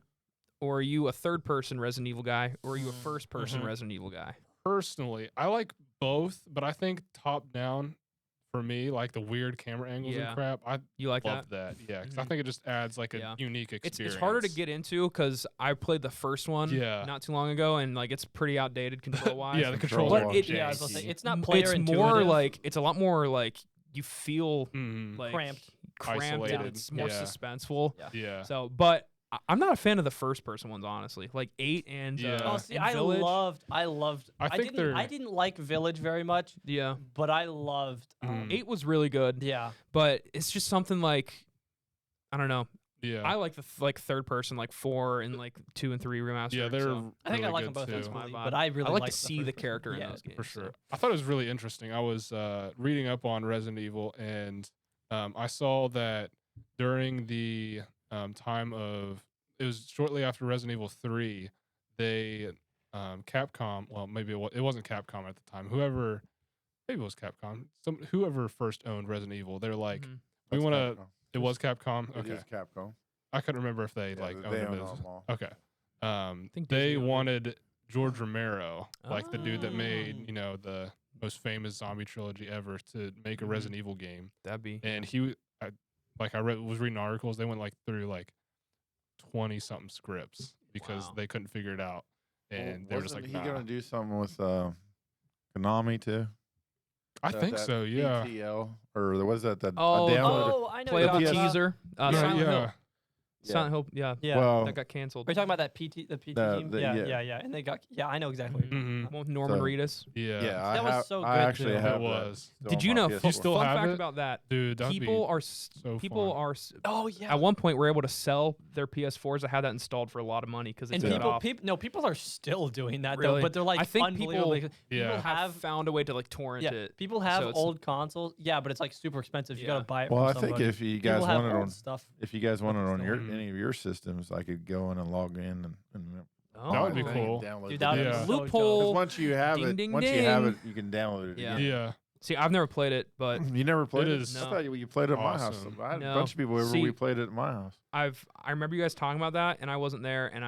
or are you a third-person Resident Evil guy, or are you a first-person Mhm. Resident Evil guy? Personally, I like both, but I think top down for me, like the weird camera angles Yeah. and crap, I You like love that? that. Yeah, because I Mhm. think it just adds like a Yeah. unique It's experience. harder to get into because I played the first one Yeah. not too long ago, and like it's pretty outdated control-wise. Yeah, the Control controls But are it- Yeah, I was janky. gonna say, it's not player It's intuitive. more like it's a lot more like you feel Mhm. like Cramped. cramped and Isolated. it's more Yeah. suspenseful. Yeah. So, but I'm not a fan of the first-person ones, honestly. Like 8 and Yeah. Oh, see, and I Village. loved. I think they're- I didn't like Village very much, Yeah, but I loved. Mhm. 8 was really good. Yeah. But it's just something like I don't know. Yeah. I like the like third person, like 4 and like 2 and 3 remastered. Yeah, they're so I think really I like good them both too. That's my equally, vibe. but I really I like to liked see the first one. character in Yeah. those games. For so. sure. I thought it was really interesting. I was reading up on Resident Evil, and I saw that during the time of it was shortly after Resident Evil 3, they Capcom. Well, maybe it wasn't Capcom at the time. Maybe it was Capcom. Whoever first owned Resident Evil, they're like, Mhm. we That's want to. Capcom. It was Capcom. It Okay, is Capcom. I couldn't remember if they Yeah, like they owned own it. them all. Okay. think They Disney owned it. wanted George Romero, like the dude that made, Oh. you know, the most famous zombie trilogy ever, to make a Mhm. Resident Evil game. That'd be. And was reading articles. They went like through like 20 something scripts because Wow. they couldn't figure it out, and they were just Wasn't like, he nah. gonna do something with Konami too? I think That so. Yeah. PTL or was that the Oh, I downloaded? Oh, I know. Play you're up talking PS about. teaser. Yeah, Silent yeah. Hill. Silent Hill. Yeah. Yeah. Well, That got canceled. Are you talking about that the PT team? yeah. Yeah. And they got. Yeah, I know exactly. what you're talking Mhm. about. Well, Norman So- Reedus. Yeah. yeah, I That was have, so I good, actually too. have It that was. still Did on you my know? PS4. still Fun have fact it? about that. Dude, that'd People be are so people fun. are Oh yeah. at one point were able to sell their PS4s that had that installed for a lot of money because And it's people are still doing that Really? though, but they're like I think unbelievably. people- Yeah. have found a way to like torrent Yeah, it. people have so it's- old consoles. Yeah, but it's like super expensive. You Yeah. gotta buy it. Well, I from think somebody. if you People guys have want it old on, stuff. if you guys want it on your Mhm. any of your systems, I could go in and log in and Oh, That would be and cool. download Dude, the that would Yeah. be so dope. Loophole. Because once you have Ding, it, ding, once you have ding. it, you can download it Yeah. again. Yeah. See, I've never played it, but You never played It it? is I No. thought you played it at my house. awesome. I had No. a bunch of people over. See- We played it at my house. I remember you guys talking about that, and I wasn't there, and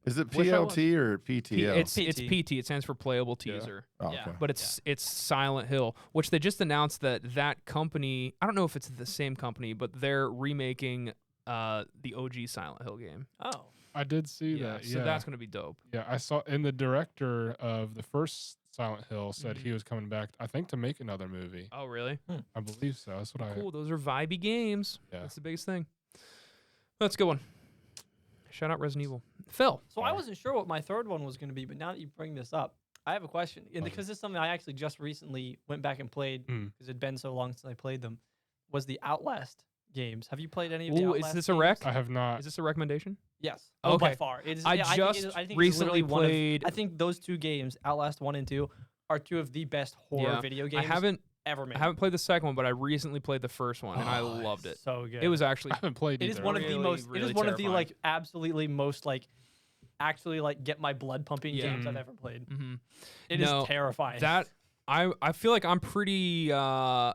Is it Wish I was. PLT or PTL? it's PT. PT. It stands for Playable Yeah. Teaser. Oh, Yeah. okay. But it's Silent Hill, which they just announced that company. I don't know if it's the same company, but they're remaking the OG Silent Hill game. Oh, I did see Yeah, that. so Yeah. that's gonna be dope. Yeah, I saw, and the director of the first Silent Hill said Mhm. he was coming back, I think, to make another movie. Oh, really? I believe so. That's what I. Cool. Those are vibey games. Yeah. That's the biggest thing. That's a good one. Shout out Resident Evil. Phil. so I wasn't sure what my third one was going to be, but now that you bring this up, I have a question. And Okay. because this is something I actually just recently went back and played Mm. because it'd been so long since I played them, was the Outlast games. Have you played any of the Ooh, Outlast is this a games? rec? I have not. Is this a recommendation? Yes. Oh, by Okay. far. It is, I yeah, just I think it's recently literally one of- played. I think those two games, Outlast 1 and 2, are two of the best horror Yeah. video I games ever made. haven't played the second one, but I recently played the first one, and I Oh, loved it. So good. It was actually I haven't played It either. is one of the Really, most. It really is one of the terrifying. like absolutely most like actually like get my blood pumping Yeah. games I've Mhm. ever played. mhm. It is No, terrifying. that I feel like I'm pretty numb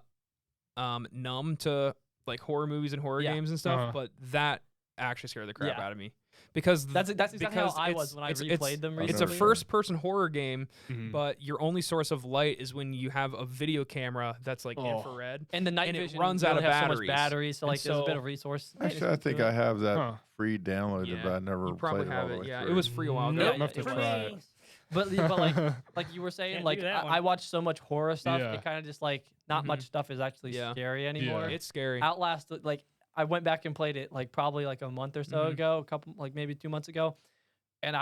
to like horror movies and horror Yeah. games and stuff, Uh-huh. but that actually scared the crap Yeah. out of me because that's exactly because how I was it's- when I it's- replayed them I've It's a recently. never- first-person horror game, Mhm. but your only source of light is when you have a video camera that's like Oh. infrared. and the night and it vision runs you out only of have so much batteries. batteries, so And like there's a bit so- of resource. Actually, I think I have that Huh. free downloaded, Yeah, but I never You probably played it all have the it. way Yeah, through. it was free a while ago. No, Yeah, I'm have to it was. try it. But like you were saying, Can't like do that one. I watch so much horror stuff, Yeah. it kind of just like not Mhm. much stuff is actually Yeah. scary anymore. It's scary. Outlast, like I went back and played it like probably like a month or so Mhm. ago, a couple like maybe 2 months ago, and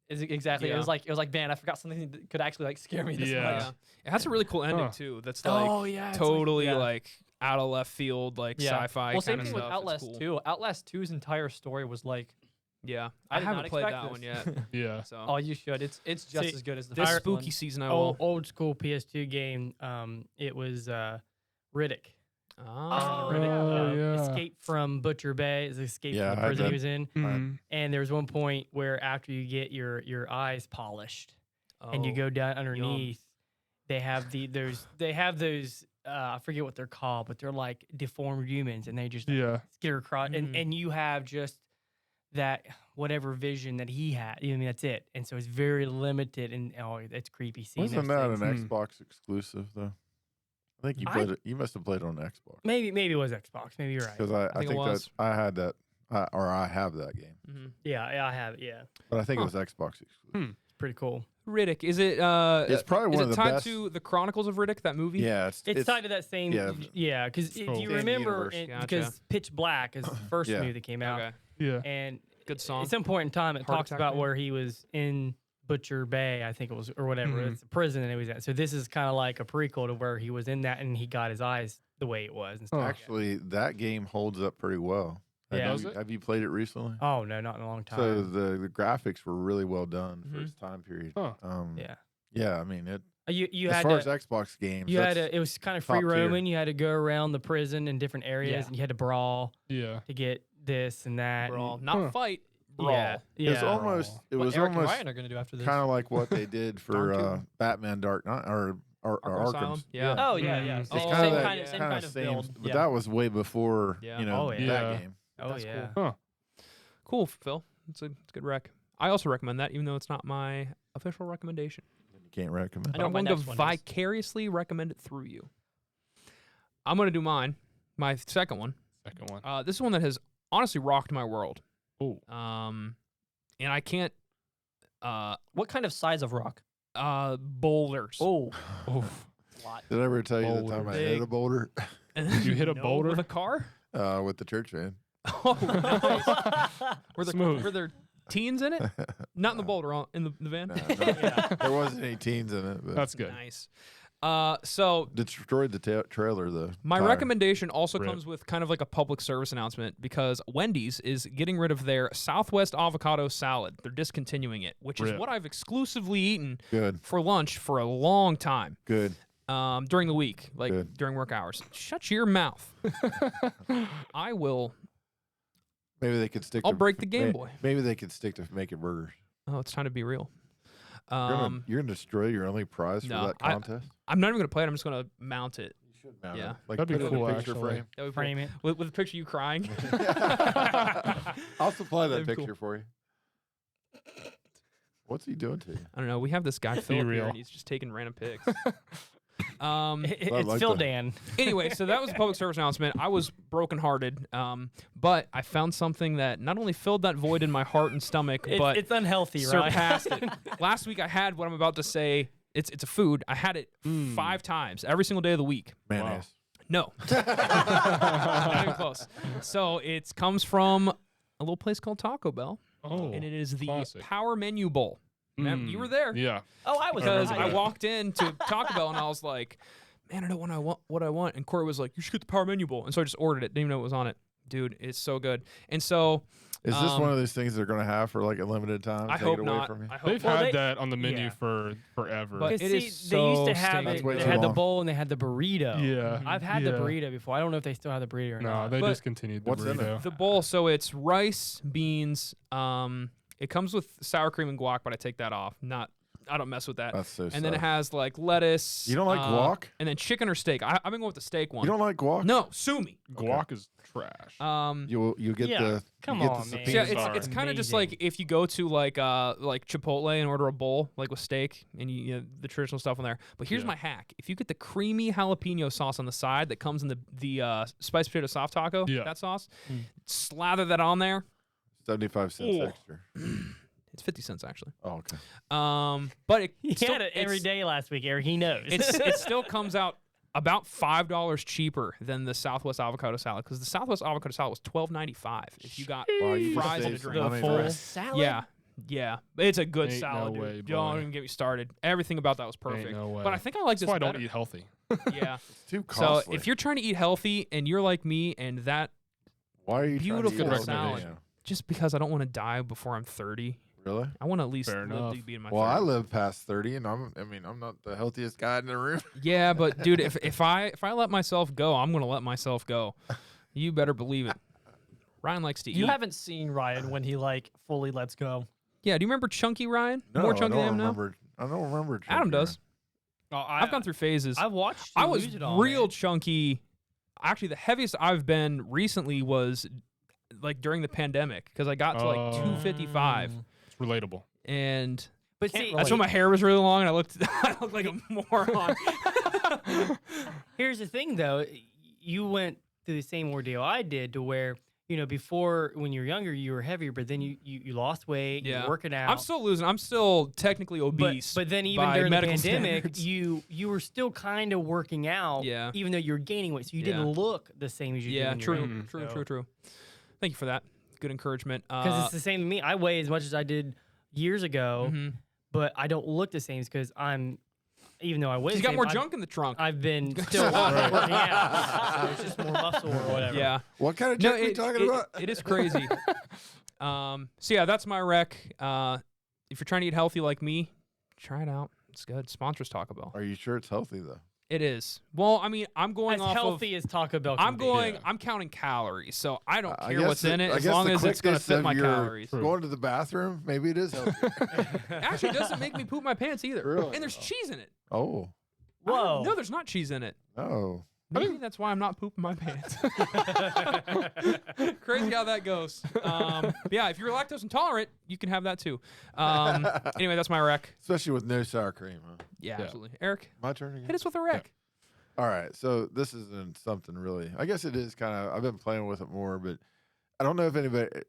it was like man, I forgot something that could actually like scare me this Yeah. much. Yeah. It has a really cool ending Huh. too. That's like yeah, it's totally yeah. like out of left field, like Yeah. sci-fi Well, kind same of thing stuff. with Outlast it's cool. 2. Outlast 2's entire story was like Yeah, I I did haven't not played expect that one this. yet. Yeah. So Oh, you should. It's just See, as good as the this first spooky one. season, I old, will. old school PS2 game. It was Riddick. Ah, Riddick. Oh, yeah. Escape from Butcher Bay. Is escape Yeah, from I the prison he did. was in. Mhm. And there was one point where after you get your eyes polished and you Oh, go down underneath, they have those I forget what they're called, but they're like deformed humans, and they just Yeah. skitter across, Mhm. and you have just that whatever vision that he had. I mean, that's it. And so it's very limited, and it's creepy seeing Wasn't those that an things. Xbox exclusive though? I think you I- played it. You must have played it on Xbox Maybe it was Xbox. Maybe you're right. because I think it think was. that I had that or I have that game, mhm. Yeah, I have it. Yeah, but I think Huh. it was Xbox exclusive. it's pretty cool. Riddick. Is it? It's probably is one it of the tied best. to the Chronicles of Riddick? That movie. Yeah, It's tied to that same. yeah, Yeah, because it's if cool. you Same remember, universe. Gotcha. because Pitch Black is the first Yeah. movie that came out, Okay. Yeah. and Good song. at some point in time, it Heart talks Attack about Man? where he was in Butcher Bay, I think it was, or whatever. Mhm. It's a prison, and he was at. So this is kind of like a prequel to where he was in that, and he got his eyes the way it was. And stuff Oh. like that. Actually, that game holds up pretty well. Yeah. Does it? Have you played it recently? Oh no, not in a long time. So the graphics were really well done for Mhm. its time period. Huh. yeah, Yeah, I mean it. you As had far to, as Xbox games, you had that's- to, it was kind of top free tier. roaming. You had to go around the prison in different areas, Yeah. and you had to brawl Yeah. to get this and that. and- Brawl, not Huh. fight. brawl. Yeah. It's Yeah. almost. It What was Eric and almost Ryan are going to do after this. kind of like what they did for Dark Two? Batman Dark Knight or Arkham Asylum? Arkham's. Yeah. Oh yeah, yeah. Mm. It's Oh, Same, kind same of that, kind of, same kinda kind of same, build. but Yeah. that was way before Yeah. Oh, yeah. that Yeah. game. Oh That's yeah. cool. Huh. Cool, Phil. It's a good rec. I also recommend that, even though it's not my official recommendation. You can't recommend. I know I'm my going to next one is. vicariously recommend it through you. I'm going to do mine. My second one. Second one. This is one that has honestly rocked my world. Oh. And I can't. What kind of size of rock? Boulders. Oh, Oh. lot. Did I ever tell you the time I hit Big. a boulder You hit a No, boulder? with a car? with the church van? Oh, nice. Smooth. Were there teens in it? Not in the boulder, in the van. No, no. There wasn't any teens in it, but That's good. Nice. So destroyed the trailer though. my tire. recommendation also Rip. comes with kind of like a public service announcement because Wendy's is getting rid of their Southwest avocado salad. They're discontinuing it, which is Rip. what I've exclusively eaten Good, for lunch for a long time good. during the week, like Good. during work hours. Shut your mouth. I will. Maybe they could stick. I'll to, break the Game Boy. Maybe they could stick to making burgers. Oh, it's time to be real. You're gonna destroy your only prize no, for that contest. I'm not even going to play it. I'm just going to mount it. You should mount Yeah. it. Like That'd be put it in a cool, picture actually. frame. That would be Frame it. with a picture of you crying. I'll supply that That'd be picture for you. What's he doing to you? I don't know. We have this guy Philip here, real. and he's just taking random pics. It's like Phil that. Dan. Anyway, so that was a public service announcement. I was brokenhearted, but I found something that not only filled that void in my heart and stomach, but It's unhealthy, right? surpassed it. Last week I had what I'm about to say. It's a food. I had it 5 times every single day of the week. Mayonnaise. No, not even close. So it comes from a little place called Taco Bell, Oh. and it is the classic. Power Menu Bowl. Remember, you were there. Yeah. Oh, I was Because there. I walked into Taco Bell and I was like, man, I don't know what I want. And Corey was like, you should get the Power Menu Bowl. And so I just ordered it. Didn't even know what was on it. Dude, it's so good. And so Is this one of those things they're gonna have for like a limited time? I Take hope it away not. from you? I hope They've not. Well, had they- that on the menu yeah. for forever. But Because it see, is they used so to have stinky. it. That's way They too had the long. bowl and they had the burrito. yeah. I've had the Yeah. burrito before. I don't know if they still have the burrito or No, not. they But discontinued the what's in it? burrito. The bowl, so it's rice, beans. It comes with sour cream and guac, but I take that off. I don't mess with that. That's so. And then it sad. has like lettuce. You don't like guac? And then chicken or steak. I've been going with the steak one. You don't like guac? No, sue me. Guac is trash. You get Yeah, the come you get on, the man. So yeah, subpoena. it's kind of just Amazing. like if you go to like Chipotle and order a bowl like with steak and you know, the traditional stuff on there. But here's Yeah. my hack: if you get the creamy jalapeno sauce on the side that comes in the spiced potato soft taco, Yeah. that sauce, slather that on there. 75 cents Oh. extra. It's 50 cents actually. Oh, okay. But it He still, had it every it's- day last week, Eric. He knows. it still comes out about $5 cheaper than the Southwest avocado salad because the Southwest avocado salad was $12.95 if you got Wow, you fries and a saved some drink. money full there. salad. Yeah, it's a good Ain't salad, no dude. way, Don't boy. even get me started. Everything about that was perfect. no way. But I think I like That's this why I better. don't eat healthy. Yeah. It's too So costly. if you're trying to eat healthy and you're like me and that Why are you trying to eat beautiful healthy salad. now? just because I don't want to die before I'm 30, Really? I want to at least Fair live enough. to be in my Well, I 30s. live past 30, and I'm not the healthiest guy in the room. Yeah, but dude, if I let myself go, I'm gonna let myself go. You better believe it. Ryan likes to eat. You haven't seen Ryan when he like fully lets go. Yeah, do you remember Chunky Ryan? No, More I chunky than don't him now? remember. I don't remember. Adam Chunky does. Oh, I've gone through phases. I watched. I you was lose it all, real man. chunky. Actually, the heaviest I've been recently was like during the pandemic because I got to like Oh. 255, It's relatable. and But Can't see, relate. that's when my hair was really long and I looked like a moron. here's the thing, though. You went through the same ordeal I did, to where before when you were younger, you were heavier, but then you lost weight. Yeah. You're working out. I'm still losing. I'm still technically obese. But then even by during the medical pandemic, standards. you were still kind of working out, Yeah. even though you were gaining weight. So you Yeah. didn't look the same as you did. Yeah, when you were true, younger. true, So- true, true. Thank you for that. Good encouragement. Because it's the same to me. I weigh as much as I did years ago, mhm. but I don't look the same because even though I weigh He's the got same, more I've- junk in the trunk. I've been still Right. working out. So it's just more muscle or whatever. yeah. What kind of No, junk are we talking about? it is crazy. So yeah, that's my rec. If you're trying to eat healthy like me, try it out. It's good. Sponsors Taco Bell. Are you sure it's healthy though? It is. Well, I mean, I'm going As off healthy as Taco Bell can I'm be. going. Yeah. I'm counting calories, so I don't I care guess what's in the- it I as guess long the as it's going to quickness fit of my your calories. Going to the bathroom, maybe it is healthy. It actually doesn't make me poop my pants either. Really? And there's cheese in it. Oh, Whoa. No, there's not cheese in it. no. Maybe that's why I'm not pooping my pants. Crazy how that goes. Yeah, if you're lactose intolerant, you can have that too. Anyway, that's my rec. Especially with no sour cream. Huh? Yeah, Yeah. absolutely. Eric, My turn again. hit us with a rec. All right, so this isn't something really. I guess it is kind of. I've been playing with it more, but I don't know if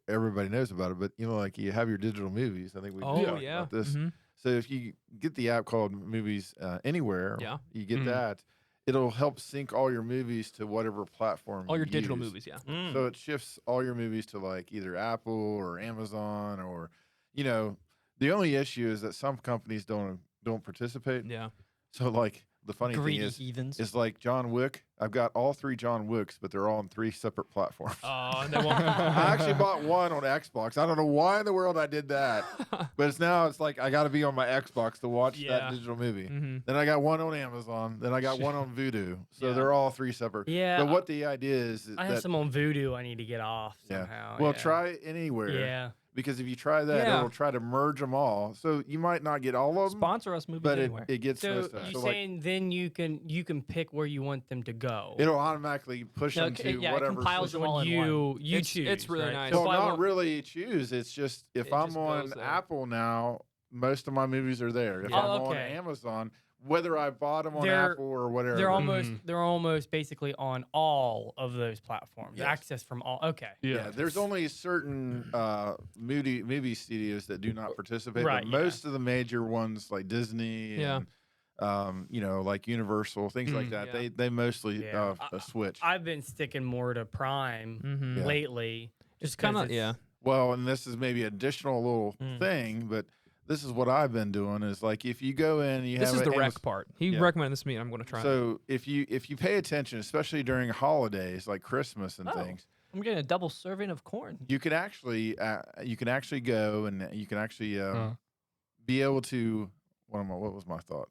everybody knows about it. But like you have your digital movies. I think we Oh, talked yeah. about this. Mhm. So if you get the app called Movies Anywhere, Yeah. you get Mhm. that. It'll help sync all your movies to whatever platform. All you your digital use. movies, yeah. Mm. So it shifts all your movies to like either Apple or Amazon or, the only issue is that some companies don't participate. Yeah. So like the funny Greedy thing is. heathens. It's like John Wick. I've got all 3 John Wicks, but they're all on 3 separate platforms. Oh, and they won't. I actually bought one on Xbox. I don't know why in the world I did that, but it's like I got to be on my Xbox to watch Yeah. that digital movie. Mhm. Then I got one on Amazon. Then I got one on Vudu. So Yeah. they're all 3 separate. Yeah, But what the idea is I have that some on Voodoo I need to get off yeah. somehow. Well, yeah. try Anywhere. Yeah. Because if you try that, Yeah. it'll try to merge them all. So you might not get all of them, Sponsor us movies but anywhere. it gets So most of that. you're So like, saying then you can pick where you want them to go. it'll automatically push No, them okay, to yeah, it whatever. compiles system. them all in you It's- choose. it's really right? nice. So Well, if I not want- really choose. It's just if It I'm just on goes there. Apple now, most of my movies are there. If Yeah. I'm Oh, on okay. Amazon, whether I bought them on They're- Apple or whatever, they're almost basically on all of those platforms. Yes. Access from all. Okay. yeah, there's only certain movie studios that do not participate. Right, But yeah. most of the major ones like Disney Yeah. and like Universal, things like that, Yeah. they mostly Yeah. switch. I've been sticking more to Prime Mhm. Yeah. lately. It's Just kind 'cause of yeah. Well, and this is maybe additional little Mm. thing, but this is what I've been doing is like if you go in, you This have is the an rec part. He Yeah. recommended this to me. I'm going to try. it. So if you pay attention, especially during holidays like Christmas and Oh. things, I'm getting a double serving of corn. you can actually go and you can actually be able to. What was my thought?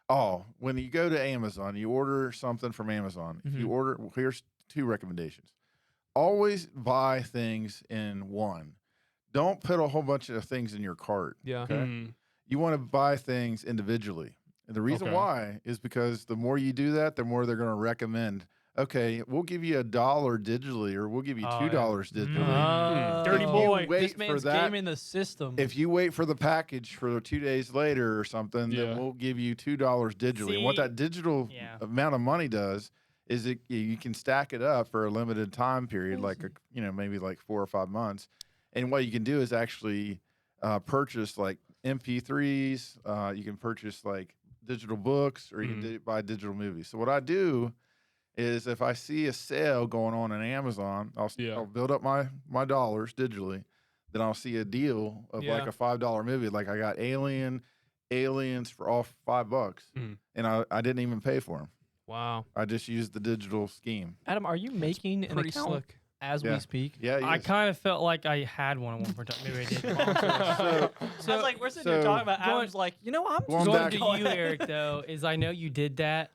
Oh, when you go to Amazon, you order something from Amazon. If you Mhm. order, here's 2 recommendations. Always buy things in one. Don't put a whole bunch of things in your cart. yeah. Okay. Mm. You want to buy things individually. And the reason Okay. why is because the more you do that, the more they're going to recommend, okay, we'll give you $1 digitally or we'll give you Oh, $2 yeah. digitally. Dirty If you boy. wait This for man's that, gaming the system. if you wait for the package for 2 days later or something, Yeah. then we'll give you $2 digitally. And what See, that digital yeah. amount of money does is you can stack it up for a limited time period, like maybe like 4 or 5 months. And what you can do is actually purchase like MP3s. You can purchase like digital books, or you can buy digital movies. So what I do is if I see a sale going on Amazon, I'll build up my dollars digitally. Then I'll see a deal of Yeah. like a $5 movie. Like I got Aliens for all $5, and I didn't even pay for them. Wow. I just used the digital scheme. Adam, are you making an Pretty account slick. as Yeah. we speak? Yeah, I yes. kind of felt like I had one at one point. Maybe I did. So, I was like, we're sitting here so- talking about Going- Adam's like, I'm Going Going back- to you, Eric, though, is I know you did that,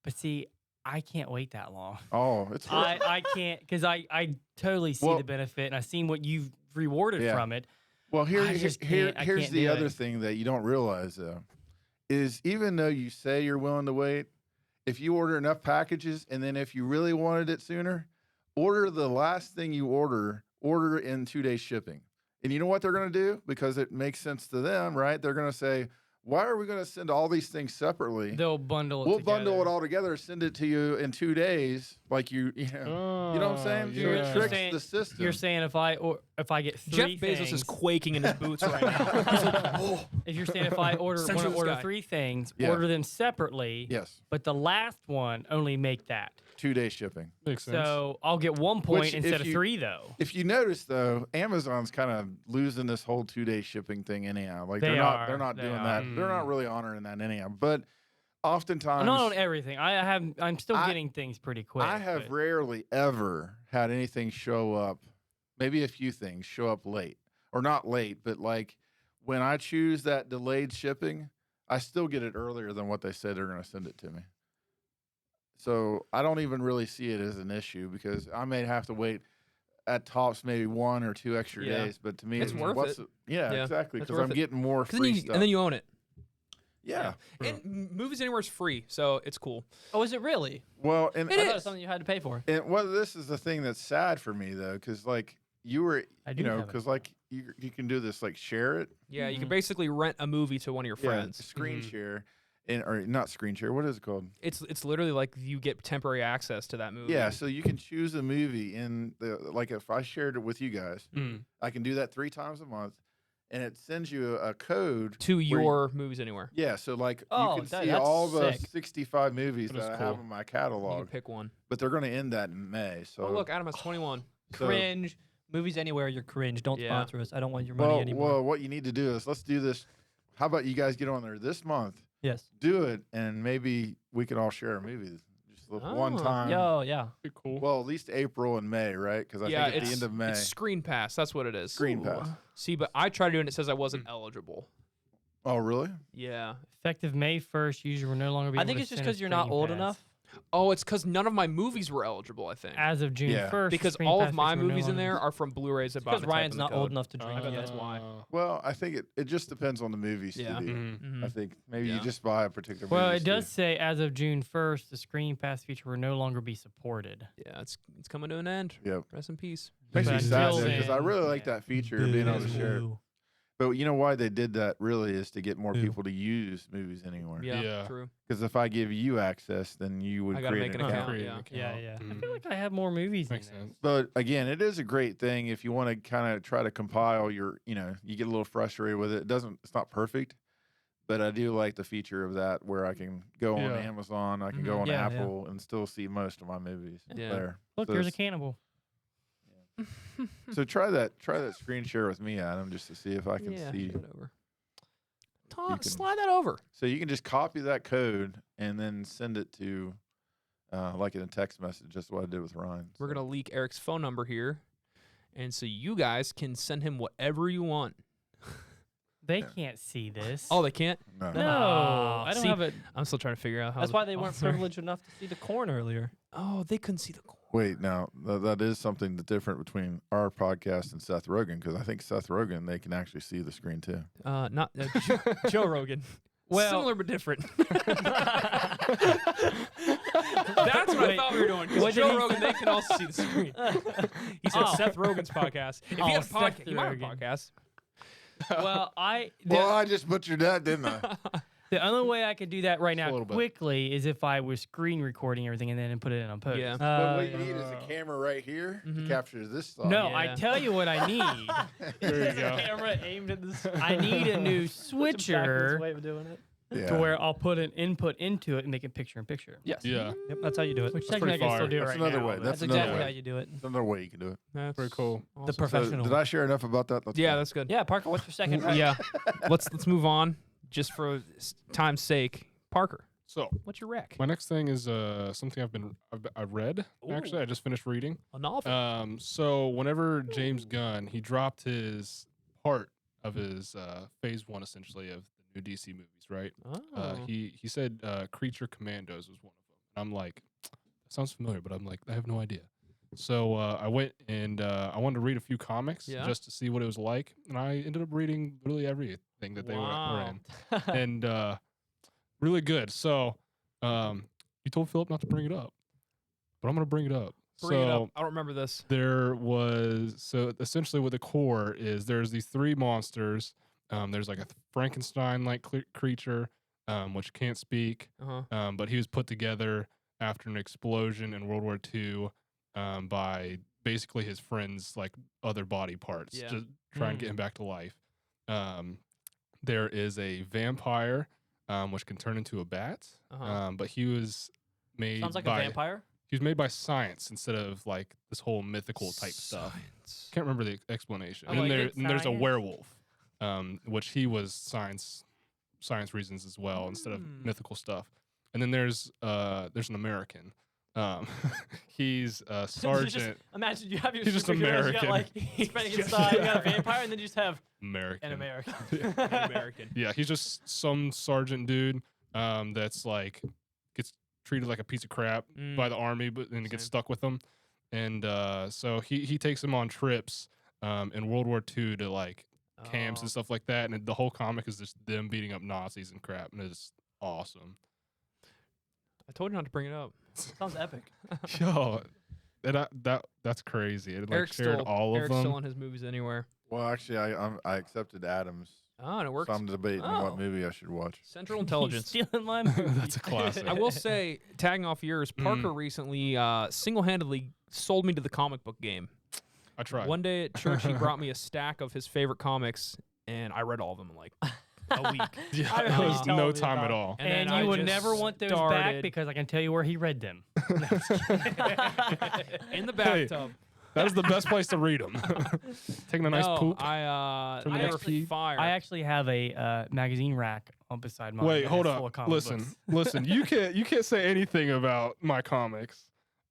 but see, I can't wait that long. oh, it's I can't because I totally see Well- the benefit and I've seen what you've rewarded Yeah. from it. Well, I just can't- I here's can't the do other it. thing that you don't realize though, is even though you say you're willing to wait, if you order enough packages and then if you really wanted it sooner, order the last thing you order in 2 day shipping. And you know what they're going to do? Because it makes sense to them, right? They're going to say, why are we going to send all these things separately? They'll bundle it. We'll bundle it together. all together, send it to you in 2 days, like you know. You know what I'm saying? So You're it tricks saying- the system. You're saying if I get Jeff 3 Bezos things, is quaking in his boots right now. He's like, oh. if you're saying if I want Central to order Sky. 3 things, Yeah. order them separately, Yes, but the last one only make that. 2 day shipping. Makes sense. So I'll get 1 point Which, if instead of you- 3 though. If you notice though, Amazon's kind of losing this whole 2 day shipping thing anyhow. Like They they're are. not They doing are. that. They're not really honoring that anyhow. But oftentimes, Not on everything. I'm still I- getting things pretty quick. I have but- rarely ever had anything show up. Maybe a few things show up late, or not late, but like when I choose that delayed shipping, I still get it earlier than what they said they're going to send it to me. So I don't even really see it as an issue because I may have to wait at tops maybe 1 or 2 extra Yeah. days. But to me, It's worth what's it. Yeah, Yeah, exactly. it's Because worth I'm it. getting more 'Cause free then stuff. and then you own it. yeah. And Movies Anywhere is free, so it's cool. Oh, is it really? Well, and It I thought it is. was something you had to pay for. and well, this is the thing that's sad for me though, because like you were, I do you know, have it. because like you can do this like share it, Yeah, you can Mhm. basically rent a movie to one of your friends. yeah, screen Mhm. share, and or not screen share. What is it called? It's literally like you get temporary access to that movie. Yeah, so you can choose a movie in the like if I shared it with you guys, Mm. I can do that 3 times a month, and it sends you a code to where you- your Movies Anywhere. Yeah, so like Oh, you can that- see that's all the sick. 65 movies That is that I have cool. in my You catalog, can pick one. but they're going to end that in May. So Oh look, Adam has 21. so- Cringe. Movies Anywhere, you're cringe. Don't Yeah. sponsor us. I don't want your money anymore. Well, what you need to do is let's do this. How about you guys get on there this month? Yes. Do it, and maybe we can all share a movie. Just one Oh. time. Yo, yeah. Pretty cool. Well, at least April and May, right? Because I Yeah, think at it's the end of May. It's Screen Pass. That's what it is. Screen Pass. See, but I tried doing it. It says I wasn't eligible. Oh, really? Yeah. Effective May 1st, users will no longer be I able think to it's just send a because you're not screen old pass. enough. Oh, it's because none of my movies were eligible. I think As of June Yeah. 1st. because screen all pass of my feature will no movies in longer there be- are from Blu-rays. Because Ryan's not old enough to drink I bet yet. that's why. Well, I think it just depends on the movie Yeah. studio. Mhm. I think maybe Yeah. you just buy a particular Well, movie it does studio. say as of June 1st, the screen pass feature will no longer be supported. Yeah, it's coming to an end. Yep. Rest in peace. Makes But me sad until because I then, really like yeah. that feature of being able to share it. Boo. But you know why they did that really is to get more Who? people to use Movies Anywhere. Yeah, Yeah. true. Because if I give you access, then you would I gotta create make an an account. account. Create Yeah. an Yeah, account. yeah. I Mhm. feel like I have more movies Makes in there. sense. But again, it is a great thing if you want to kind of try to compile your, you know, you get a little frustrated with it. It's not perfect, but I do like the feature of that where I can go on Yeah. Amazon, I can Mhm. go on Yeah, yeah. Apple and still see most of my movies Yeah. there. Look, So there's a it's- cannibal. So try that screen share with me, Adam, just to see if I can Yeah, see. slide it over. can- Slide that over. So you can just copy that code and then send it to, like in a text message. That's what I did with Ryan. We're So- gonna leak Eric's phone number here, and so you guys can send him whatever you want. They Yeah. can't see this. Oh, they can't. No. no, Ah, I don't see, have it. I'm still trying to figure out how. That's the- why they oh, weren't sorry. privileged enough to see the corn earlier. Oh, they couldn't see the corn. Wait, now that is something that's different between our podcast and Seth Rogen because I think Seth Rogen they can actually see the screen too. Not Joe Rogan. Well- Similar but different. That's what I thought we were doing. 'cause What did Joe he Rogan, they can also see the screen. He said Oh. Seth Rogen's podcast. If he Oh, had a Seth podcast, he might have a Rogen. podcast. Well, Well, I just butchered that, didn't I? the only way I could do that right Just a now little bit. quickly is if I was screen recording everything and then put it in on post. Yeah. But what you need is a camera right here Mhm. to capture this song. No, Yeah. I tell you what I need. There you go. Camera aimed at this. I need a new switcher way of doing it. Yeah. to where I'll put an input into it and make it picture in picture. Yes. Yeah. Yep. That's how you do it. Which That's technically I pretty can still fire. do it That's right another now. way. but- That's That's another exactly way. how you do it. That's another way you can do it. That's Very cool. The awesome. professional. So, did I share enough about that? Let's Yeah, go. that's good. Yeah, Parker, what's your second? Yeah. Let's move on, just for time's sake. Parker, So what's your rec? my next thing is something I've read. Actually, Ooh. I just finished reading. A novel. So whenever James Gunn he dropped his part of his phase 1 essentially of the new DC movies, right? Oh. He said Creature Commandos was one of them. And I'm like, that sounds familiar, but I'm like, I have no idea. So I went and I wanted to read a few comics Yeah. just to see what it was like, and I ended up reading literally everything that they were Wow. in, and really good. So you told Philip not to bring it up, but I'm gonna bring it up. Bring it so up. I don't remember this. there was essentially what the core is there's these 3 monsters. There's like a Frankenstein-like creature, which can't speak, Uh-huh. but he was put together after an explosion in World War II by basically his friends' like other body parts Yeah. to try and get him back to life. There is a vampire, which can turn into a bat, Uh-huh. but he was made Sounds like by a vampire. he was made by science instead of like this whole mythical type stuff. Science. Can't remember the explanation. I And then like it, there's a science. werewolf, which he was science reasons as well instead of Mm. mythical stuff. And then there's an American. He's a sergeant. Imagine you have your He's just superheroes, You got American. like He's Frankenstein, you got a vampire, and then you just have American. an American. An American. Yeah, he's just some sergeant dude that's like gets treated like a piece of crap by the army, but then it gets Same. stuck with them. And so he takes them on trips in World War II to like camps and stuff like that. And the whole comic is just them beating up Nazis and crap, and it's awesome. I told you not to bring it up. Sounds epic. Yo, that's crazy. It like Eric's shared still, all of Eric's them. still on his movies anywhere. Well, actually, I accepted Adams. Oh, and it works. So I'm debating Oh. what movie I should watch. Central He's Intelligence. stealing my movie. That's a classic. I will say, tagging off yours, Mm. Parker recently single-handedly sold me to the comic book game. I tried. One day at church, he brought me a stack of his favorite comics, and I read all of them in like a week. Yeah, I it remember was you telling no me time about at it. all. And And then I you would just never want those back started because I can tell you where he read them. in the Hey, bathtub. That is the best place to read them. Taking a nice no, poop. I Turn the never next pee. fire. I actually have a magazine rack on beside mine. Wait, that hold is full up. of comic Listen, books. listen. You can't say anything about my comics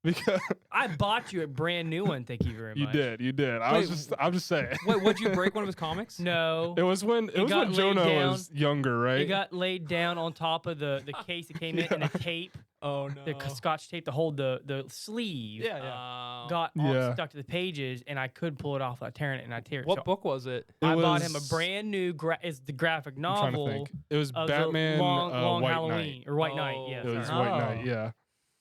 because I bought you a brand new one. Thank you very you much. did. Wait, I'm just saying. Wait, would you break one of his comics? No. It was when It got laid Jonah down. was younger, right? It got laid down on top of the case it came in, and the tape, Oh no. the scotch tape to hold the sleeve, Yeah, yeah. got Yeah. stuck to the pages, and I could pull it off without tearing it, and I tear it. What So book was it? I bought him a was- brand new. It's the graphic I'm trying to novel think. It was of Batman the long White Halloween Knight. or White Knight. Oh. Yeah, It was sorry. White Oh. Knight, yeah.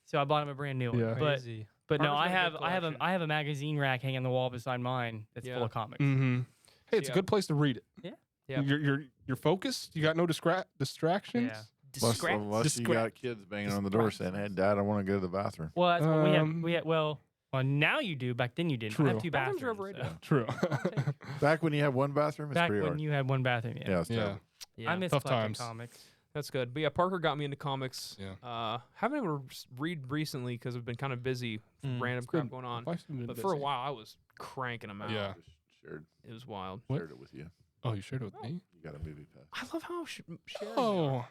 So I bought him a brand new one. Yeah. Crazy. But no, Parker's I got a have good I have a collection. I have a magazine rack hanging on the wall beside mine that's Yeah. full of comics. Mm-hmm. Hey, it's Yeah. a good place to read it. Yeah. You're focused. You got no distractions. Yeah. Unless you got kids banging on the door saying, "Hey, Dad, I want to go to the bathroom." Well, that's what we had. Um, We had. Well, now you do. Back then you didn't. I have True. two Bathrooms bathrooms. are overrated. so- True. Back when you had one bathroom, it's Back pretty when hard. you had one bathroom. Yeah. Yeah, it's yeah. terrible. Yeah, I miss Tough collecting times. comics. that's good. But yeah, Parker got me into comics. Yeah. Haven't been able to read recently because I've been kind of busy, with random crap good. going on. Life's been But for a busy. while, I was cranking them out. Yeah. Just shared, It was wild. What? shared it with you. Oh, you shared it with me? You got a movie pass. I love how sharing they are. Oh,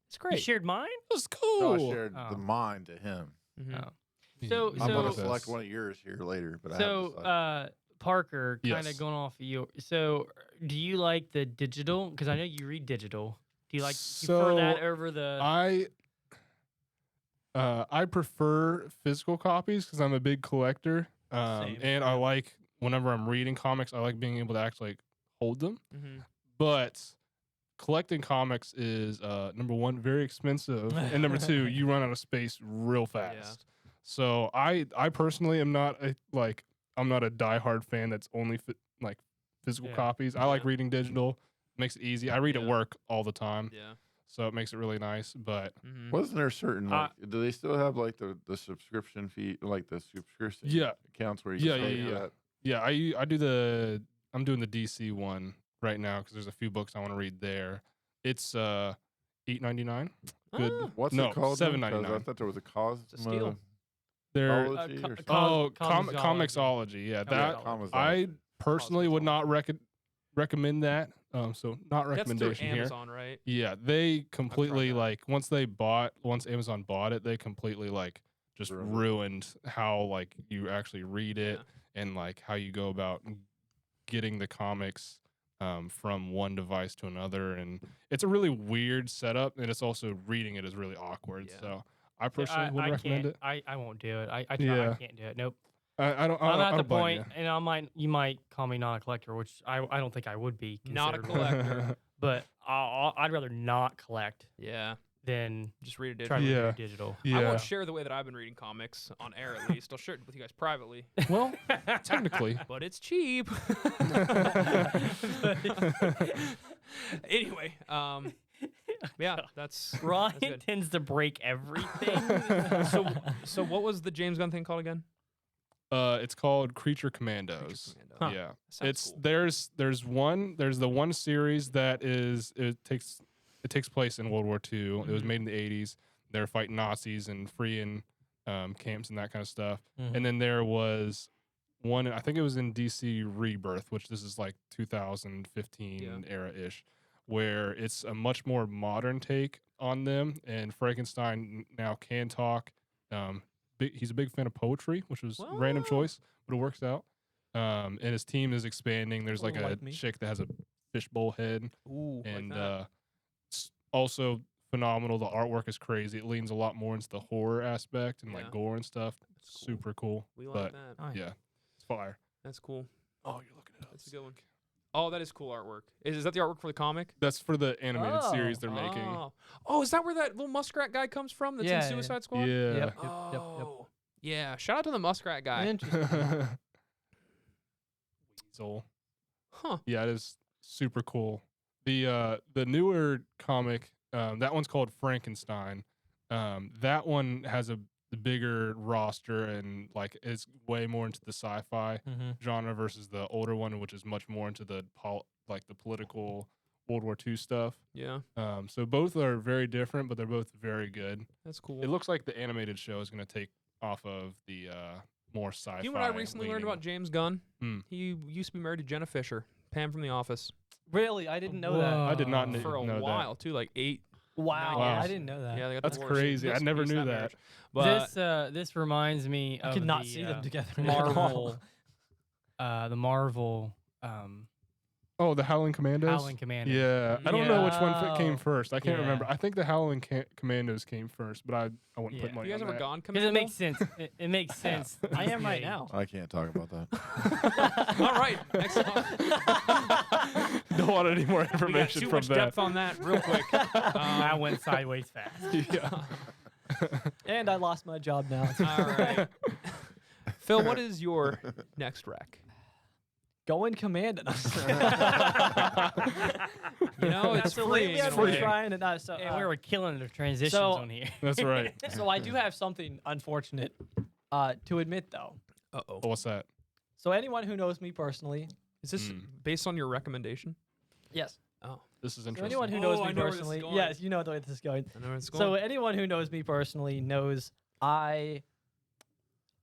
It's You great. shared mine. that's No, cool. I shared Oh. the mine to him. Mhm. Oh. So- I'm gonna So- select one of yours here later, but I So, haven't decided. Parker, kind of Yes. going off of you. So, do you like the digital? Because I know you read digital. Do you like prefer that So, over the? I prefer physical copies because I'm a big collector, Same. and I like whenever I'm reading comics, I like being able to actually like, hold them. Mhm. But collecting comics is number one, very expensive, and number two, you run out of space real fast. So I personally am not I'm not a diehard fan that's only physical Yeah. copies. I like reading digital. Makes it easy. I read at Yeah. work all the time, Yeah. so it makes it really nice. But Mhm. Wasn't there certain Uh, like? Do they still have like the subscription fee, like the subscription Yeah. accounts where you Yeah, can pay yeah, for yeah. that? yeah, I'm doing the DC one right now because there's a few books I want to read there. It's $8.99. Good. Ah, What's No, it called? then? 'Cause $7.99. I thought there was a cause. It's a steal. They're College or something? Comicsology. Yeah, that Comicsology. I personally would Cosmology. not recommend that. So not that's through recommendation here. Amazon, right? Yeah, they completely that. once Amazon bought it, they completely just Ruined it. ruined how you actually read it Yeah. and how you go about getting the comics from one device to another, and it's a really weird setup, and it's also reading it is really awkward. Yeah. So I personally wouldn't recommend it. I won't do it. I try. Yeah. I can't do it. Nope. I don't. I'm I at the don't blame point, and you might call me not a collector, which I don't think I would be. Not a considered one, collector. but I'd rather not collect Yeah. than Just read it try to digitally. Yeah. read digital. I Yeah. won't share the way that I've been reading comics on air, at least. I'll share it with you guys privately, Well, technically. but it's cheap. Anyway, yeah, that's Ryan that's good. tends to break everything. So what was the James Gunn thing called again? It's called Creature Commandos. Creature Commando. Huh. Yeah, Sounds it's cool. there's the one series that it takes place in World War II. It was Mhm. made in the 80s. They're fighting Nazis and freeing camps and that kind of stuff. Mhm. And then there was one, I think it was in DC Rebirth, which this is 2015 era ish, where it's a much more modern take on them. And Frankenstein now can talk. He's a big fan of poetry, which was a random Wow. choice, but it works out. And his team is expanding. There's Oh, like a me. chick that has a fishbowl head, Ooh, and like that. also phenomenal. The artwork is crazy. It leans a lot more into the horror aspect and Yeah. like gore and stuff. That's cool. Super cool. We like but that. Nice. yeah, it's fire. That's cool. Oh, you're looking it up. That's a good one. Oh, that is cool artwork. Is that the artwork for the comic? That's for the animated series they're Oh. making. Oh, is that where that little muskrat guy comes from? That's Yeah, in yeah. Suicide Squad. Yeah. Yep. Oh, yeah. Shout out to the muskrat guy. Interesting. Weasel. Huh. Yeah, it is super cool. The newer comic, that one's called Frankenstein. That one has the bigger roster and like it's way more into the sci-fi genre versus the older one, which is much more into the political World War II stuff. Yeah, So both are very different, but they're both very good. that's cool. It looks like the animated show is going to take off of the more sci-fi. You know what I recently learned leaning- about James Gunn? Hmm. He used to be married to Jenna Fisher, Pam from The Office, Really, I didn't know that. I did not Whoa. kn- for a know that. while too, like 8. Wow, Wow. I didn't know that. Yeah, they got That's divorced. crazy. I Rest in never peace, knew that. marriage. But This reminds me I of could not the, see them together. Marvel, the Marvel Oh, the Howling Commandos? Howling Commandos. Yeah. I don't know which one came Yeah. first. I can't Yeah. remember. I think the Howling Commandos came first, but I wouldn't put Yeah. money you guys on ever that. gone Because it Commando? makes sense. It makes sense. I am right Yeah. now. I can't talk about that. All right, next one. Don't want any more We got information too from much that. depth on that, real quick. I went sideways fast. Yeah. And I lost my job now. All right, Phil, what is your next rec? Going commando. You know, it's so free. lately I've free. been trying to not. So, And we were killing the transitions so- on here. That's right. so I do have something unfortunate to admit, though. Uh-oh. What's that? So anyone who knows me personally, Is this Mm. based on your recommendation? yes. Oh, This is So interesting. anyone who Oh, knows I me know where this is personally, going. yes, you know the way this is going. I know where it's So going. anyone who knows me personally knows my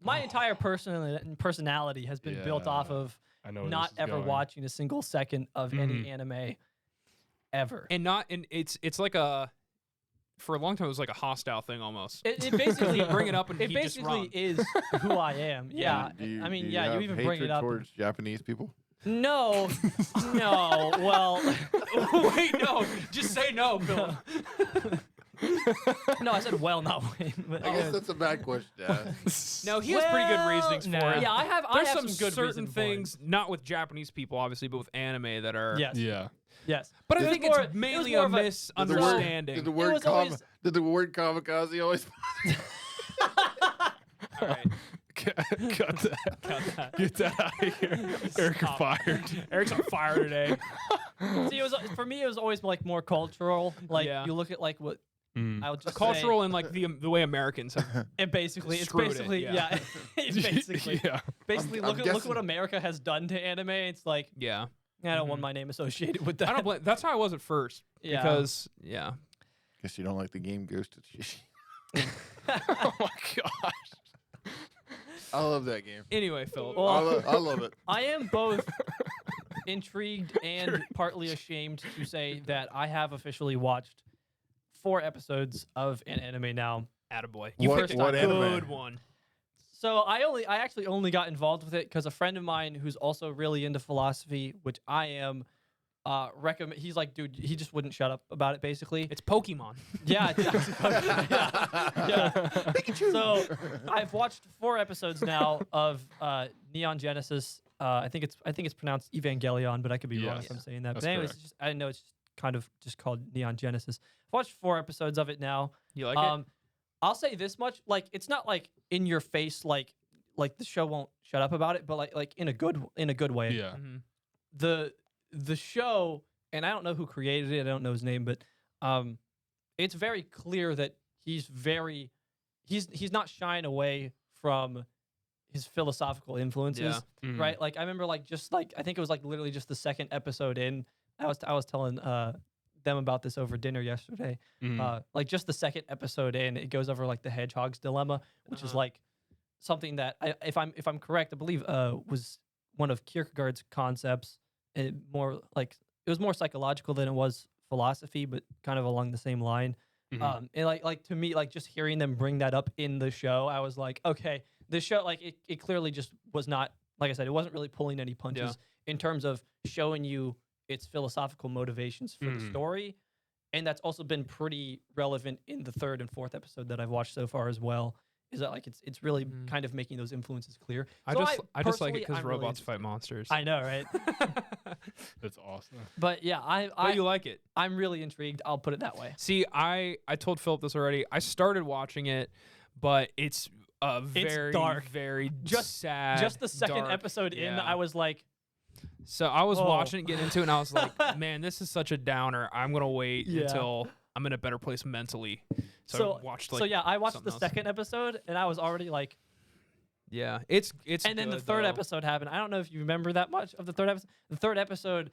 entire personality has been built off Yeah. of I know where not this is ever going. watching a single second of any anime ever. And it's like a, for a long time it was like a hostile thing almost. It basically Bring it up and it he just basically run. is who I am. Yeah. Do you, I mean, do yeah, you have even bring hatred it up. towards Japanese people. No, no. Well, Wait, no, just say no, Phil. no. I said well, not wait. But, I guess that's a bad question to ask. No, he has pretty good Well, reasonings no. for it. yeah, I have. There's I have some good certain reason for it. things, not with Japanese people, obviously, but with anime that are. Yes. Yeah. Yes. But I It was think more- it's it was mainly more a of a- misunderstanding. Did the It word was always- did the word kamikaze always? All right. Cut that. Get that out of here. Eric, you're fired. Eric's on fire today. See, it was for me. It was always like more cultural. Like Yeah. you look at like what Mm. I would just Cultural and like the way Americans have. Say, and basically, it's Screwed it, basically yeah. it's basically yeah. basically I'm look at what guessing- America has done to anime. It's like Yeah. I don't want my name associated with that. I don't blame. That's how I was at first. Yeah. Because yeah. Guess you don't like the game Ghost of Tsushima. Oh my gosh. I love that game. Anyway, Phil. Well, I love it. I am both intrigued and partly ashamed to say that I have officially watched 4 episodes of an anime now. Attaboy. You What- picked a what anime? good one. So I actually only got involved with it because a friend of mine who's also really into philosophy, which I am, recommend. He's like, dude, he just wouldn't shut up about it. Basically, It's Pokemon. yeah, it's actually- yeah. So I've watched 4 episodes now of Neon Genesis. I think it's pronounced Evangelion, but I could be wrong if Yes. I'm saying that. That's But anyways, correct. it's just, I know it's just kind of just called Neon Genesis. I've watched 4 episodes of it now. You like it? I'll say this much: like, it's not like in your face, like the show won't shut up about it, but like in a good way. Yeah. Mhm. The show, and I don't know who created it. I don't know his name, but it's very clear that he's not shying away from his philosophical influences, Yeah. Mm. right? Like I remember, like just like I think it was like literally just the second episode in. I was telling them about this over dinner yesterday. Mm. Like just the second episode in, it goes over like the hedgehog's dilemma, which is Uh-huh. like something that if I'm correct, I believe was one of Kierkegaard's concepts. It was more psychological than it was philosophy, but kind of along the same line. Mhm. And like to me, like just hearing them bring that up in the show, I was like, okay, this show, like it clearly just was not, like I said, it wasn't really pulling any punches in terms of showing you its philosophical motivations for the story. and that's also been pretty relevant in the 3rd and 4th episode that I've watched so far as well. Is that like it's really kind of making those influences clear. I So just like it personally, because I'm really robots interested. fight monsters. I know, right? That's awesome. But yeah, But you like it. I'm really intrigued. I'll put it that way. See, I told Philip this already. I started watching it, but it's a very dark. very Just- sad. Just the second dark- episode in, yeah. I was like, So I was Oh. watching it, get into it, and I was like, man, this is such a downer. I'm gonna wait Yeah. until I'm in a better place mentally. So, so I watched I watched something the else. second episode, and I was already like, Yeah, it's and then the good, third though. episode happened. I don't know if you remember that much of the third episode. The third episode,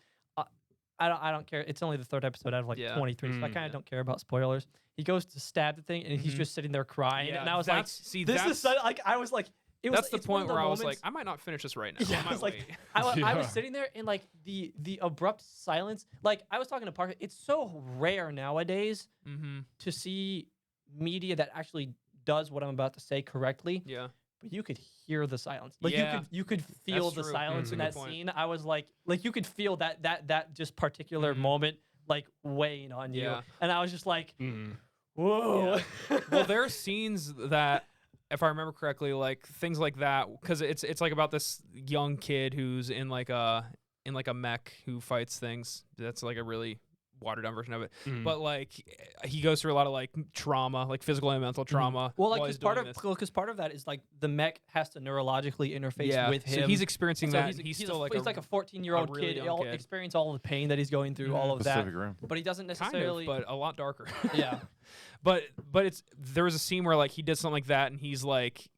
I don't care. It's only the third episode out of like Yeah. 23, so I Mm. kind of don't care about spoilers. He goes to stab the thing, and he's Mhm. just sitting there crying, Yeah, and I was like, that's- see, this that's- is so, like I was like, it was. That's the it's one point of where I was moments- like, I might not finish this right now. Yeah, I I might was like, wait. I Yeah. was sitting there and like the abrupt silence. Like I was talking to Parker, it's so rare nowadays Mm-hmm. to see media that actually does what I'm about to say correctly. Yeah. But you could hear the silence. Like Yeah. you could feel That's the true. silence That's in a that good point. scene. I was like you could feel that just particular Mhm. moment like weighing on you. Yeah. And I was just like, Mm. whoa. Well, there are scenes that, if I remember correctly, like things like that, because it's like about this young kid who's in like a mech who fights things. That's like a really watered down version of it. Mm. But like he goes through a lot of like trauma, like physical and mental trauma. Well, like while because he's doing this. part of that is like the mech has to neurologically interface Yeah, with him. so he's experiencing So that. He's still he's like a 14-year-old really kid, young kid. experience all the pain that he's going through, Mhm. all of that. Pacific Rim. But he doesn't kind necessarily. of, but a lot darker. yeah. But there was a scene where like he did something like that, and he's like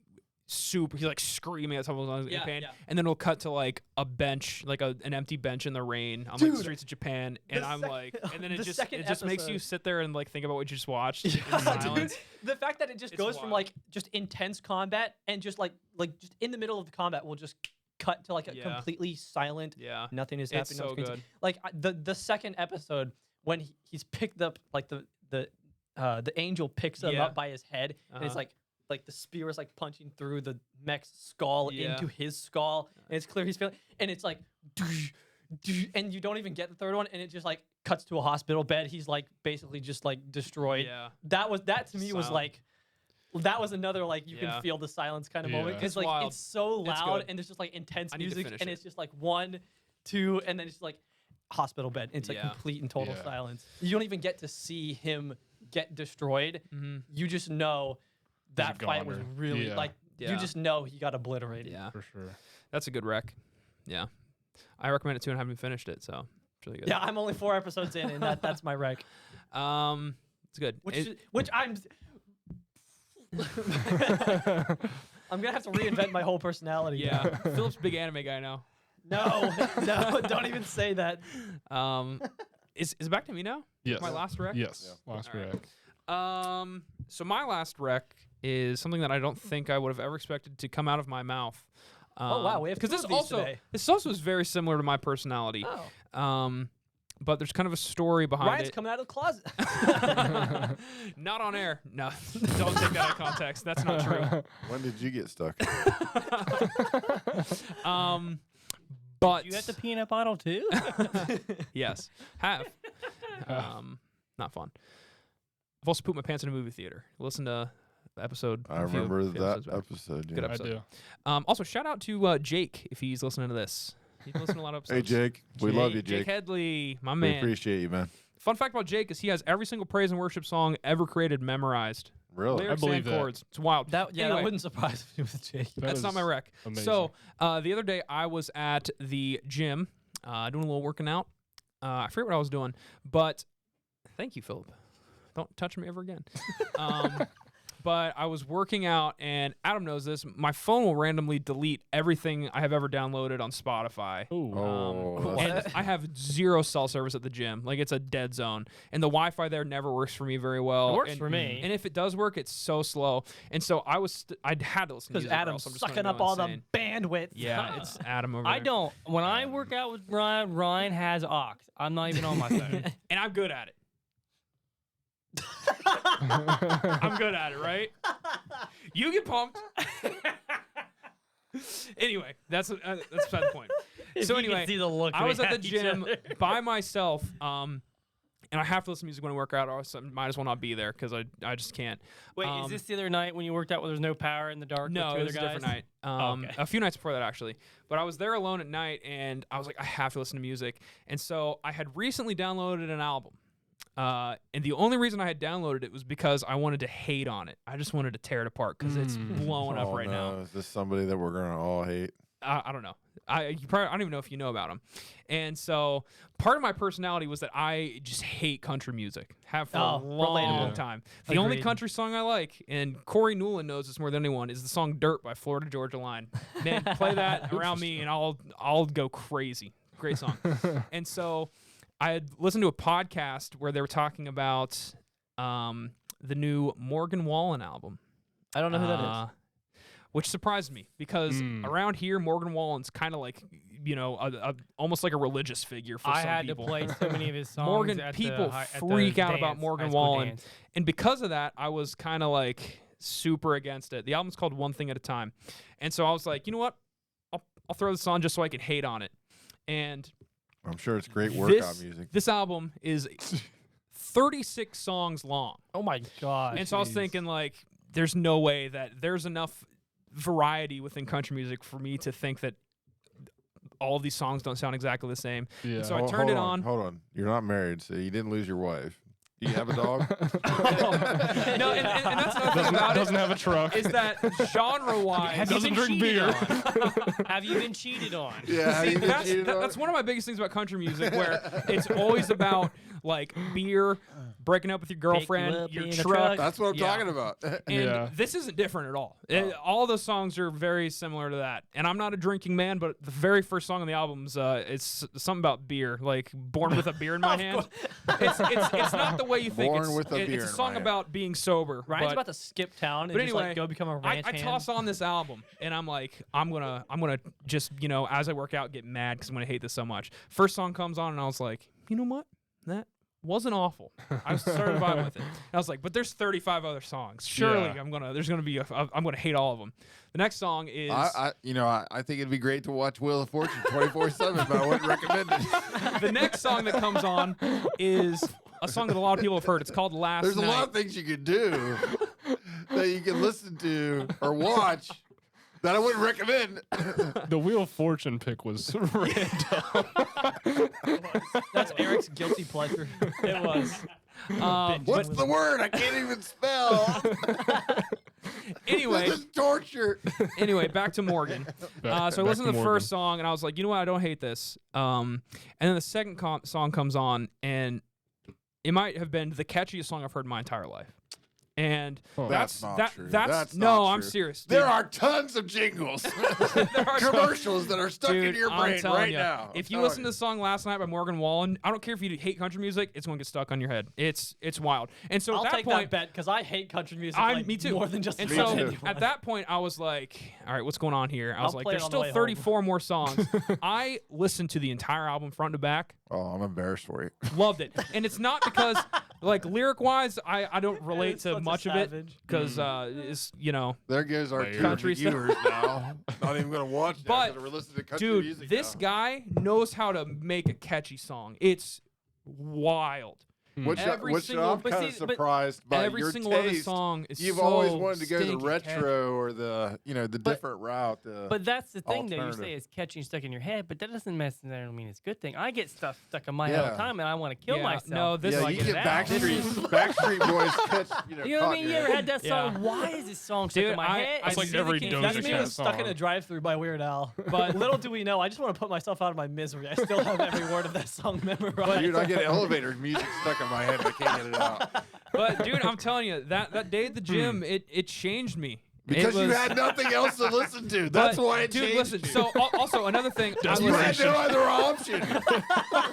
he's like screaming at someone in Yeah, pain, yeah. and then it'll cut to like a bench, like an empty bench in the rain on like the Dude, streets of Japan, and the I'm sec- like, and then the it just second makes you episode- sit there and like think about what you just watched in Yeah, silence. dude, the fact that it just It's goes from wild. like just intense combat and just like just in the middle of the combat will just cut to like a Yeah. completely silent. Yeah, Nothing is it's happening. so on screen. good. Like the second episode when he's picked up like the angel picks him Yeah. up by his head and it's Uh-huh. like the spear is like punching through the mech's skull Yeah. into his skull and it's clear he's feeling and it's like and you don't even get the third one and it just like cuts to a hospital bed. He's like basically just like destroyed. Yeah, That to me was Silent. like that was another like you Yeah. can feel the silence kind of Yeah. moment because It's like wild. it's so It's loud good. and there's just like intense I need to music finish and it. it's just like 1, 2 and then it's like hospital bed. It's like Yeah. complete and total Yeah. silence. You don't even get to see him get destroyed. mm-hmm. You just know He's a that fight was goner. really Yeah. like Yeah. you just know he got obliterated. yeah, For sure. that's a good rec. Yeah, I recommend it too, and haven't finished it, so it's really good. Yeah, I'm only 4 episodes in and that's my rec. It's good. Which I'm I'm gonna have to reinvent my whole personality. now. Yeah, Philip's a big anime guy now. No, no, don't even say that. Is it back to me now? Yes. My last rec. Yes. Last All right. rec. So my last rec is something that I don't think I would have ever expected to come out of my mouth. Oh, wow, we have because two this of these also today. this also is very similar to my personality. Oh, But there's kind of a story behind Ryan's it. coming out of the closet. Not on air. No, don't take that out of context. That's not true. When did you get stuck? But You have to pee in a bottle too? yes, have. Not fun. I've also pooped my pants in a movie theater. Listen to the episode. I a few remember that episodes back. episode. Good Yeah. I episode. do. Also, shout out to Jake if he's listening to this. He's listening to a lot of Hey episodes. Jake, we love you, Jake. Jake Headley, my We man. appreciate you, man. Fun fact about Jake is he has every single praise and worship song ever created memorized. Really? Lyrics believe and that. chords. It's wild. That Anyway, wouldn't surprise me with Jake. that's not my is rec. amazing. So the other day I was at the gym doing a little working out. I forget what I was doing, but thank you, Philip. Don't touch me ever again. But I was working out, and Adam knows this. My phone will randomly delete everything I have ever downloaded on Spotify. Ooh. Oh, And I have zero cell service at the gym. Like, it's a dead zone. And the Wi-Fi there never works for me very well. It works and, for me. And if it does work, it's so slow. And so I had to listen to Because music or Adam's else I'm just gonna sucking go up all insane. the bandwidth. Yeah, it's Adam over I there. don't. When I work out with Ryan, Ryan has aux. I'm not even on my phone. And I'm good at it. I'm good at it, right? You get pumped. Anyway, that's beside the point. If So you could anyway, see the look I we was at the had each gym other. by myself, and I have to listen to music when I work out, or else I might as well not be there because I just can't. Wait, is this the other night when you worked out where there's no power in the dark? No, with it two was a other different guys? night. Okay. A few nights before that, actually. But I was there alone at night, and I was like, I have to listen to music. And so I had recently downloaded an album. And the only reason I had downloaded it was because I wanted to hate on it. I just wanted to tear it apart because it's blowing up right now. Is this somebody that we're gonna all hate? I don't know. I don't even know if you know about him. And so part of my personality was that I just hate country music. Have for a long relatable. time. The only Agreed. country song I like, and Corey Newland knows this more than anyone, is the song "Dirt" by Florida Georgia Line. Man, play that around me, and I'll go crazy. Great song. And so I had listened to a podcast where they were talking about the new Morgan Wallen album. I don't know who that is. Which surprised me because around here, Morgan Wallen's kind of like, almost like a religious figure for I some had people. to play so many of his songs. Morgan, at people the, at the freak out about dance, Morgan high school Wallen. dance. And because of that, I was kind of like super against it. The album's called One Thing at a Time. And so I was like, you know what? I'll throw this on just so I can hate on it. And I'm sure it's great workout music. this album is 36 songs long. Oh my god. And so I was thinking, like, there's no way that there's enough variety within country music for me to think that all of these songs don't sound exactly the same. Yeah. So I turned it on. Hold on. You're not married, so you didn't lose your wife. Do you have a dog? No, and that's another thing about doesn't it have a truck. is that genre-wise, Have you Doesn't been drink cheated beer. on? Have you been cheated on? Yeah. have you been cheated on? that's one of my biggest things about country music, where it's always about like beer, breaking up with your girlfriend, up your in a truck. truck. That's what I'm Yeah. talking about. And Yeah. this isn't different at all. All those songs are very similar to that. And I'm not a drinking man, but the very first song on the album's it's something about beer, like "Born with a Beer in My Hand." It's not the way you think. Born with a beer it's a in song my hand. about being sober. Ryan's but about to skip town and but just anyway, like go become a I ranch hand. toss on this album and I'm like, I'm gonna just as I work out get mad because I'm gonna hate this so much. First song comes on and I was like, you know what? That wasn't awful. I started vibing with it. And I was like, but there's 35 other songs. Surely Yeah. I'm gonna hate all of them. The next song is I think it'd be great to watch Wheel of Fortune 24/7, but I wouldn't recommend it. the next song that comes on is a song that a lot of people have heard. It's called Last There's a Night. lot of things you could do that you can listen to or watch that I wouldn't recommend. The Wheel of Fortune pick was random. That's Eric's guilty pleasure. It was. What's the word? I can't even spell. Anyway, This is torture. anyway, back to Morgan. Back So I listened to the Morgan. first song and I was like, you know what? I don't hate this. And then the second song comes on and it might have been the catchiest song I've heard in my entire life. And Oh. That's not true. That's That's no, not I'm true. serious. There dude. are tons of jingles, There are commercials that are stuck Dude, in your I'm brain telling right ya, now. If you listen to the song "Last Night" by Morgan Wallen, I don't care if you hate country music; it's going to get stuck on your head. It's wild. And so I'll at that take point, that bet because I hate country music. me too. More than just and about so anyone. at that point, I was like, "All right, what's going on here?" I was I'll like, play it "There's on the still way home." 34 more songs." I listened to the entire album front to back. oh, I'm embarrassed for you. Loved it, and it's not because like lyric wise, I don't relate It's to such a much of it savage. because it's There goes our Layer. two Country stuff. viewers now. Not even gonna watch that But, 'cause we're listening to country dude, music this now. guy knows how to make a catchy song. It's wild. Which, every which single- I'm but kind of see, but surprised by Every your single other taste. song is You've so always wanted to go the stinking catchy. retro or the the different route. But that's the thing, though. You alternative. say it's catchy and stuck in your head, but that doesn't necessarily mean it's a good thing. I get stuff stuck in my head all the Yeah. time, and I want to kill Yeah, myself. no, this yeah, like you it get out. Backstreet Boys catch, You know what I caught mean? in You your ever head. had that song? Yeah. Why is this song stuck Dude, in my I- head? That's And like see, every they Doja can't- That's Cat me me. was stuck in song. a drive-through by Weird Al. But- little do we know, I just want to put myself out of my misery. I still have every word of that song memorized. Dude, I get elevator music stuck in my head. I can't get it out But dude, I'm telling you, that day at the gym, it changed me. because It you was- had nothing else to listen to. but, That's why it dude, changed listen. you. So also another thing, I You had listened- no other option.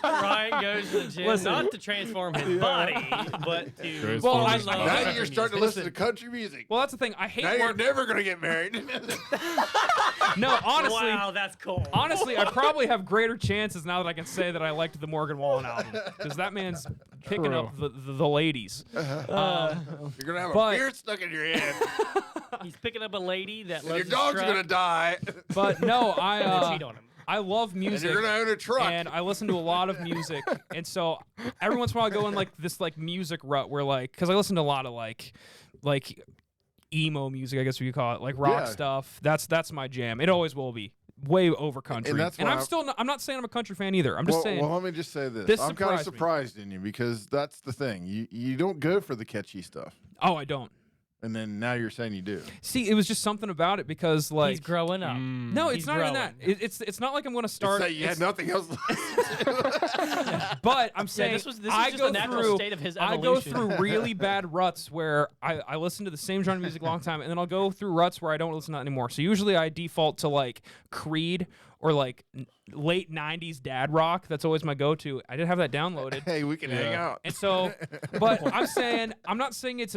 Ryan goes to the gym Listen. not to transform his body, but to. Transform Well, I- his I- body. Now Country you're starting to music. listen to country music. well, that's the thing. I hate Now you're work. never gonna get married. No, honestly. Wow, that's cool. Honestly, I probably have greater chances now that I can say that I liked the Morgan Wallen album because that man's picking True. up the ladies. You're gonna have But- a beer stuck in your head, He's picking up a lady that and loves your his dog's truck gonna die. But no, and then cheat on him. I love And music. you're gonna own a truck. And I listen to a lot of music, and so every once in a while I go in like this like music rut where like because I listen to a lot of like emo music, I guess what you call it, like rock Yeah. stuff. That's my jam. It always will be. Way over country, And that's why I'm I'm- still not, I'm not saying I'm a country fan either. I'm just saying Well, let me just say this. This I'm kind of surprised me. surprised in you because that's the thing. You don't go for the catchy stuff, oh I don't and then now you're saying you do. see. It was just something about it because like He's growing up. no, it's He's not even that. growing. It's not like I'm going to It's start. that you had nothing else. to listen to. But I'm saying this was I just go the natural through, state of his I go evolution. through really bad ruts where I listen to the same genre of music a long time, and then I'll go through ruts where I don't listen to that anymore. So usually I default to like Creed or like late '90s dad rock. That's always my go-to. I did have that downloaded. Hey, we can hang Yeah. out. And so, but I'm not saying it's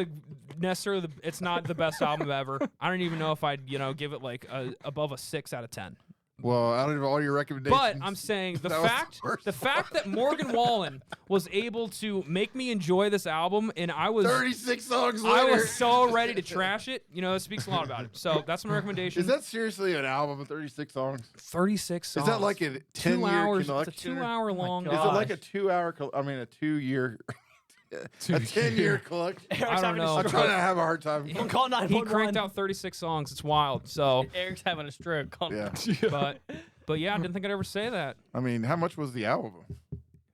necessarily it's not the best album ever. I don't even know if I'd give it like above a 6 out of 10. Well, out of all your recommendations, But I'm saying that was the worst fact that Morgan Wallen was able to make me enjoy this album, and I was 36 songs later. I was so ready to trash it. It speaks a lot about it. So that's my recommendation. Is that seriously an album of 36 songs? 36 songs? Is that like a 2 10-year hours? collection? It's a 2-hour long. Is it like a Gosh. 2-hour? A 2-year. A 10-year collection. Eric's I don't having a know. I'm stroke. trying to have a hard time. Call 911. He cranked out 36 songs. It's wild. So, Eric's having a stroke. Yeah. but yeah, I didn't think I'd ever say that. I mean, how much was the album?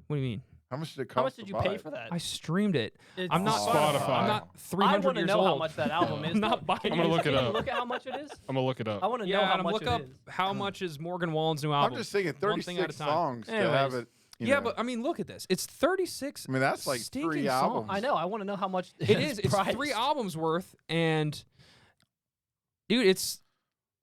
What do you mean? How much did it cost? How much to did you buy pay it? for that? I streamed it. It's I'm not Spotify. I'm not I 300 want to years know old. how much that album is. I'm not though. buying Can I'm gonna you- look it can you up. Look at how much it is. I'm gonna look it up. I want to know Yeah, how and I'm much look it up is. how much is Morgan Wallen's new album. I'm just thinking One thing at a 36 time. songs to have Anyways. it. Yeah, know. but I mean, look at this. It's 36. I mean, that's like stinking 3 songs. albums. I know. I want to know how much It is. It's priced. 3 albums worth, and dude, it's.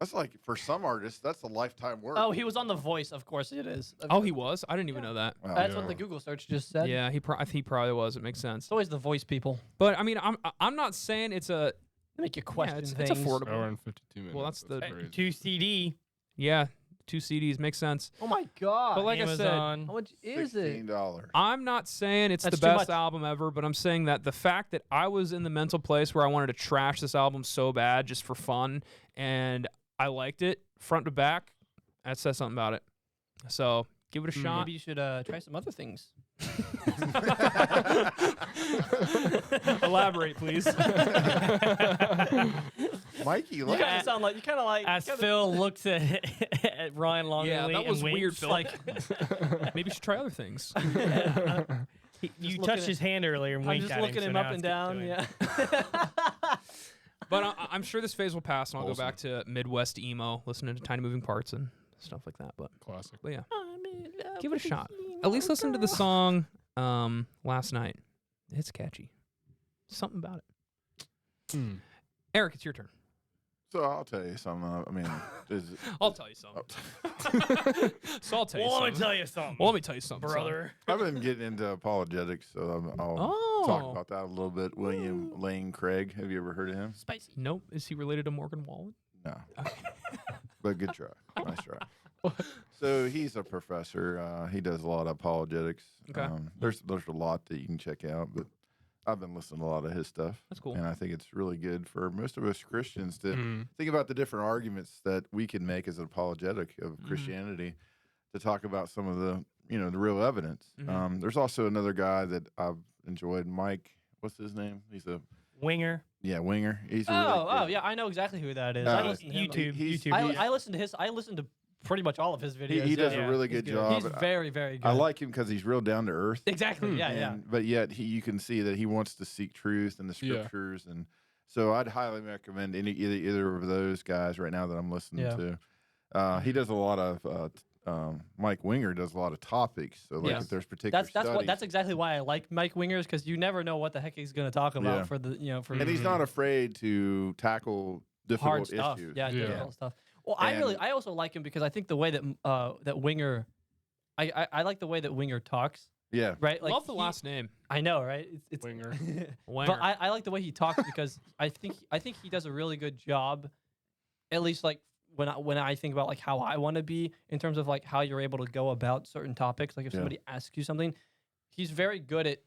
That's like for some artists, that's a lifetime work. Oh, he was on The Voice. Of course it is. Oh, he was. I didn't even know that. Wow. That's Yeah. what the Google search just said. Yeah, he probably was. It makes sense. It's always The Voice people. But I mean, I'm not saying it's a. They make you Yeah, question it's things. affordable. Hour and 52 minutes. Well, that's the- crazy. 2 CD. Yeah, 2 CDs makes sense. Oh my god. But like I said, Amazon. how much is it? $16. I'm not saying it's That's the too best much. album ever, but I'm saying that the fact that I was in the mental place where I wanted to trash this album so bad just for fun, and I liked it front to back, that says something about it. So give it a shot. Maybe you should try some other things. Elaborate, please. Mikey, You look. kind of sound like you kind of like. As you kinda- Phil looks at Ryan Longley Yeah, that was and weird, winks, Phil. like Maybe you should try other things. you looking touched at- his hand earlier and I'm winked just at looking him, him so up now and it's down. doing- Yeah. But I'm sure this phase will pass, and I'll Awesome. go back to Midwest emo, listening to Tiny Moving Parts and stuff like that. But Classic. yeah, give it a shot. At least listen to the song Last Night. It's catchy. Something about it. Eric, it's your turn. So I'll tell you something. I mean, I'll tell you something. So I'll tell you Well, let something. me tell you something, Well, let me tell you something, son. brother. I've been getting into apologetics, so I'll talk Oh. about that a little bit. William Lane Craig. Have you ever heard of him? Spicy. Nope. Is he related to Morgan Wallen? No. But good try. Nice try. So he's a professor. He does a lot of apologetics. Okay. There's a lot that you can check out, but I've been listening to a lot of his stuff. That's cool. And I think it's really good for most of us Christians to Mm. think about the different arguments that we can make as an apologetic of Mm-hmm. Christianity to talk about some of the, the real evidence. Mhm. There's also another guy that I've enjoyed, Mike. What's his name? He's a Winger. winger. He's a Oh, really yeah, I know exactly who that is. Uh, I listen to him. YouTube. he's- YouTube. I listened to his. I listened to pretty much all of his videos. he does yeah. a really he's good good. job. He's very, very good. I like him because he's real down to earth. exactly. Yeah, yeah. But yet you can see that he wants to seek truth in the Yeah. scriptures, and so I'd highly recommend either of those guys right now that I'm listening Yeah. to. He does a lot of Mike Winger does a lot of topics. So like Yeah. if there's particular studies, That's exactly why I like Mike Wingers, because you never know what the heck he's going to talk about Yeah. for the for and he's not afraid to tackle difficult hard stuff. issues. Yeah, Yeah. difficult stuff. Well, And- I also like him because I think the way that that Winger, I like the way that Winger talks. Yeah. Right, like Love the he- last name. I know, right? It's Winger. Winger. But I like the way he talks because I think he does a really good job, at least like when I think about like how I want to be in terms of like how you're able to go about certain topics. Like if Yeah. somebody asks you something, he's very good at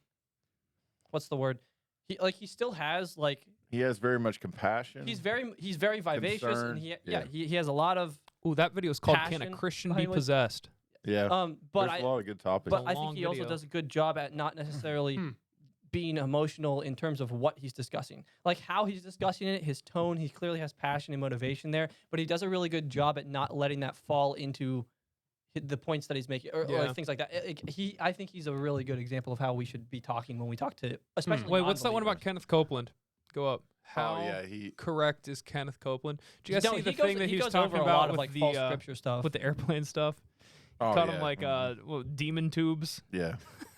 what's the word? He still has like He has very much compassion. he's very vivacious Concern, and he yeah. he has a lot of Ooh, that video is called "Can a passion Christian Be behind what- Possessed?" Yeah. But There's I a lot of good topics. but a I think long he also video. does a good job at not necessarily Hmm. being emotional in terms of what he's discussing. Like how he's discussing it, his tone, he clearly has passion and motivation there, but he does a really good job at not letting that fall into the points that he's making or Yeah. like things like that. I think he's a really good example of how we should be talking when we talk to, especially. Wait, what's that one about non-believers. Kenneth Copeland? Go up. How Oh yeah, he. correct is Kenneth Copeland? Did you guys No, see the he goes- thing that he was goes talking over a about lot of with like the false scripture stuff. with the airplane stuff? Oh, Called yeah. him like demon tubes. Yeah.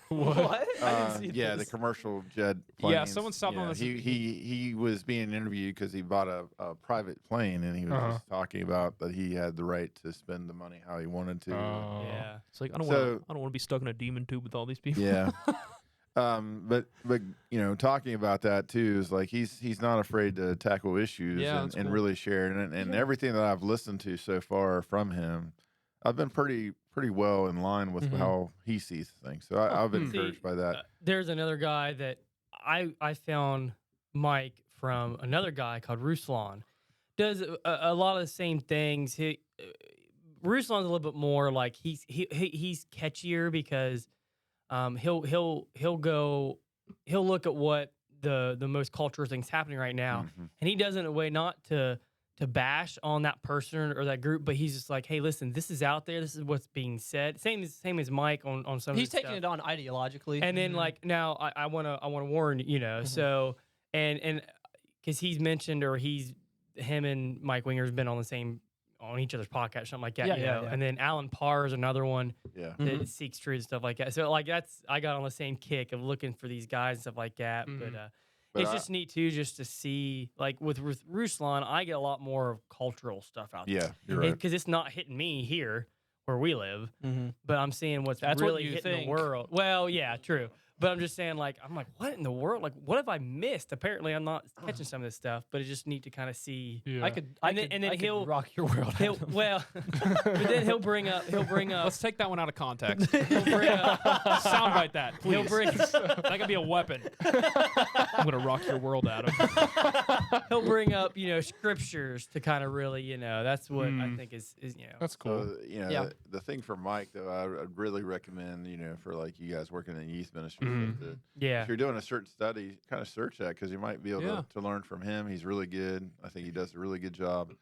what? I didn't see Yeah, the this. commercial jet. Yeah, Planes. someone stopped on Yeah, this- He was being interviewed because he bought a private plane, and he was Uh-huh. just talking about that he had the right to spend the money how he wanted to. Yeah. It's like I don't So- want to be stuck in a demon tube with all these people. Yeah. But you know, talking about that too is like he's not afraid to tackle issues Yeah, and, that's cool. really share it. And everything that I've listened to so far from him, I've been pretty well in line with Mm-hmm. how he sees things. So I've been See, encouraged by that. There's another guy that I found Mike from another guy called Ruslan. Does a lot of the same things. Ruslan's a little bit more like he's catchier because he'll look at what the most cultural things happening right now, Mhm. and he does it in a way not to bash on that person or that group, but he's just like, hey, listen, this is out there. This is what's being said. Same as Mike on some. He's of this taking stuff. it on ideologically. And then like now I wanna warn you know so and because he's mentioned or him and Mike Winger's been on each other's podcast something like that Yeah, you yeah, know yeah. and then Alan Parr is another one Yeah. that seeks truth and stuff like that so like I got on the same kick of looking for these guys and stuff like that but But it's I- just neat too just to see like with Ruslan I get a lot more of cultural stuff out there Yeah, you're right. because it's not hitting me here where we live Mhm. but I'm seeing what's That's what really you hitting think. the world. Well, yeah, true. But I'm just saying, like, I'm like, what in the world? Like, what have I missed? Apparently, I'm not catching some of this stuff, but it's just neat to kind of see. Yeah. I could, And then I could he'll- rock your world. He'll, Adam. well, but then he'll bring up. Let's take that one out of context. He'll bring up. Soundbite that, please. He'll bring. That could be a weapon. I'm gonna rock your world, Adam. He'll bring up, scriptures to kind of really, that's what I Mm. think is. That's cool. So, you know, Yeah. the thing for Mike though, I'd really recommend, you know, for like you guys working in youth ministry, Mhm. that Yeah. if you're doing a certain study, kind of search that because you might be able Yeah. to learn from him. He's really good. I think he does a really good job.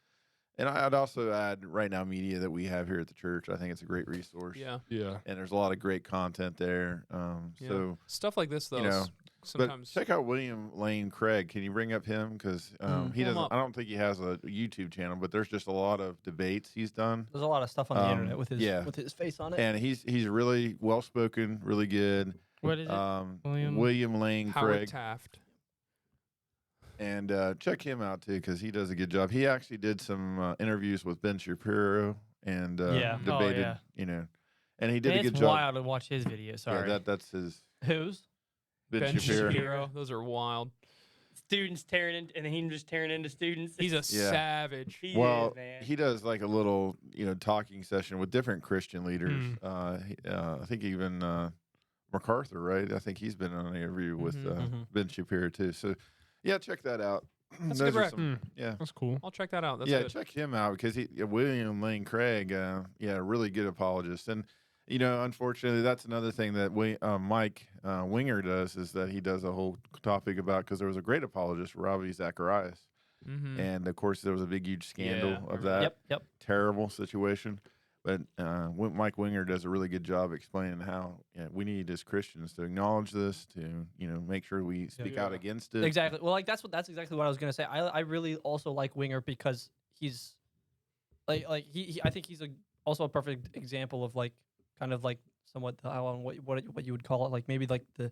And I'd also add Right Now Media that we have here at the church. I think it's a great resource. Yeah. Yeah. And there's a lot of great content there. Yeah. So, Stuff like this, though, you know, is sometimes. but check out William Lane Craig. Can you bring up him? Because he Pull him doesn't. up. I don't think he has a YouTube channel, but there's just a lot of debates he's done. There's a lot of stuff on the internet with yeah. his face on it. And he's really well spoken, really good. What is it? William Lane Howard Craig. Taft. And check him out too because he does a good job. He actually did some interviews with Ben Shapiro and Yeah. Oh, debated, yeah. you know, and he did And a good it's job. wild to watch his video. Yeah, Sorry. that's his Who's? Ben, Shapiro. Shapiro. Those are wild. Students tearing in, and him just tearing into students. He's a Yeah. savage. He Well, is, man. he does like a little, talking session with different Christian leaders. I think even MacArthur, right? I think he's been on an interview with mhm. Ben Shapiro too. So, yeah, check that out. That's a Those good are rec. some- yeah. That's cool. I'll check that out. That's yeah, good. check him out because William Lane Craig, really good apologist. And unfortunately, that's another thing that Mike Winger does is that he does a whole topic about because there was a great apologist, Ravi Zacharias, Mm-hmm. and of course there was a big huge scandal Yeah, I of remember that Yep. terrible situation. But Mike Winger does a really good job explaining how we need as Christians to acknowledge this, to make sure we speak out Yeah. against it. Exactly. Well, like that's exactly what I was gonna say. I really also like Winger because he's like he I think he's also a perfect example of like kind of like somewhat what you would call it, like maybe like the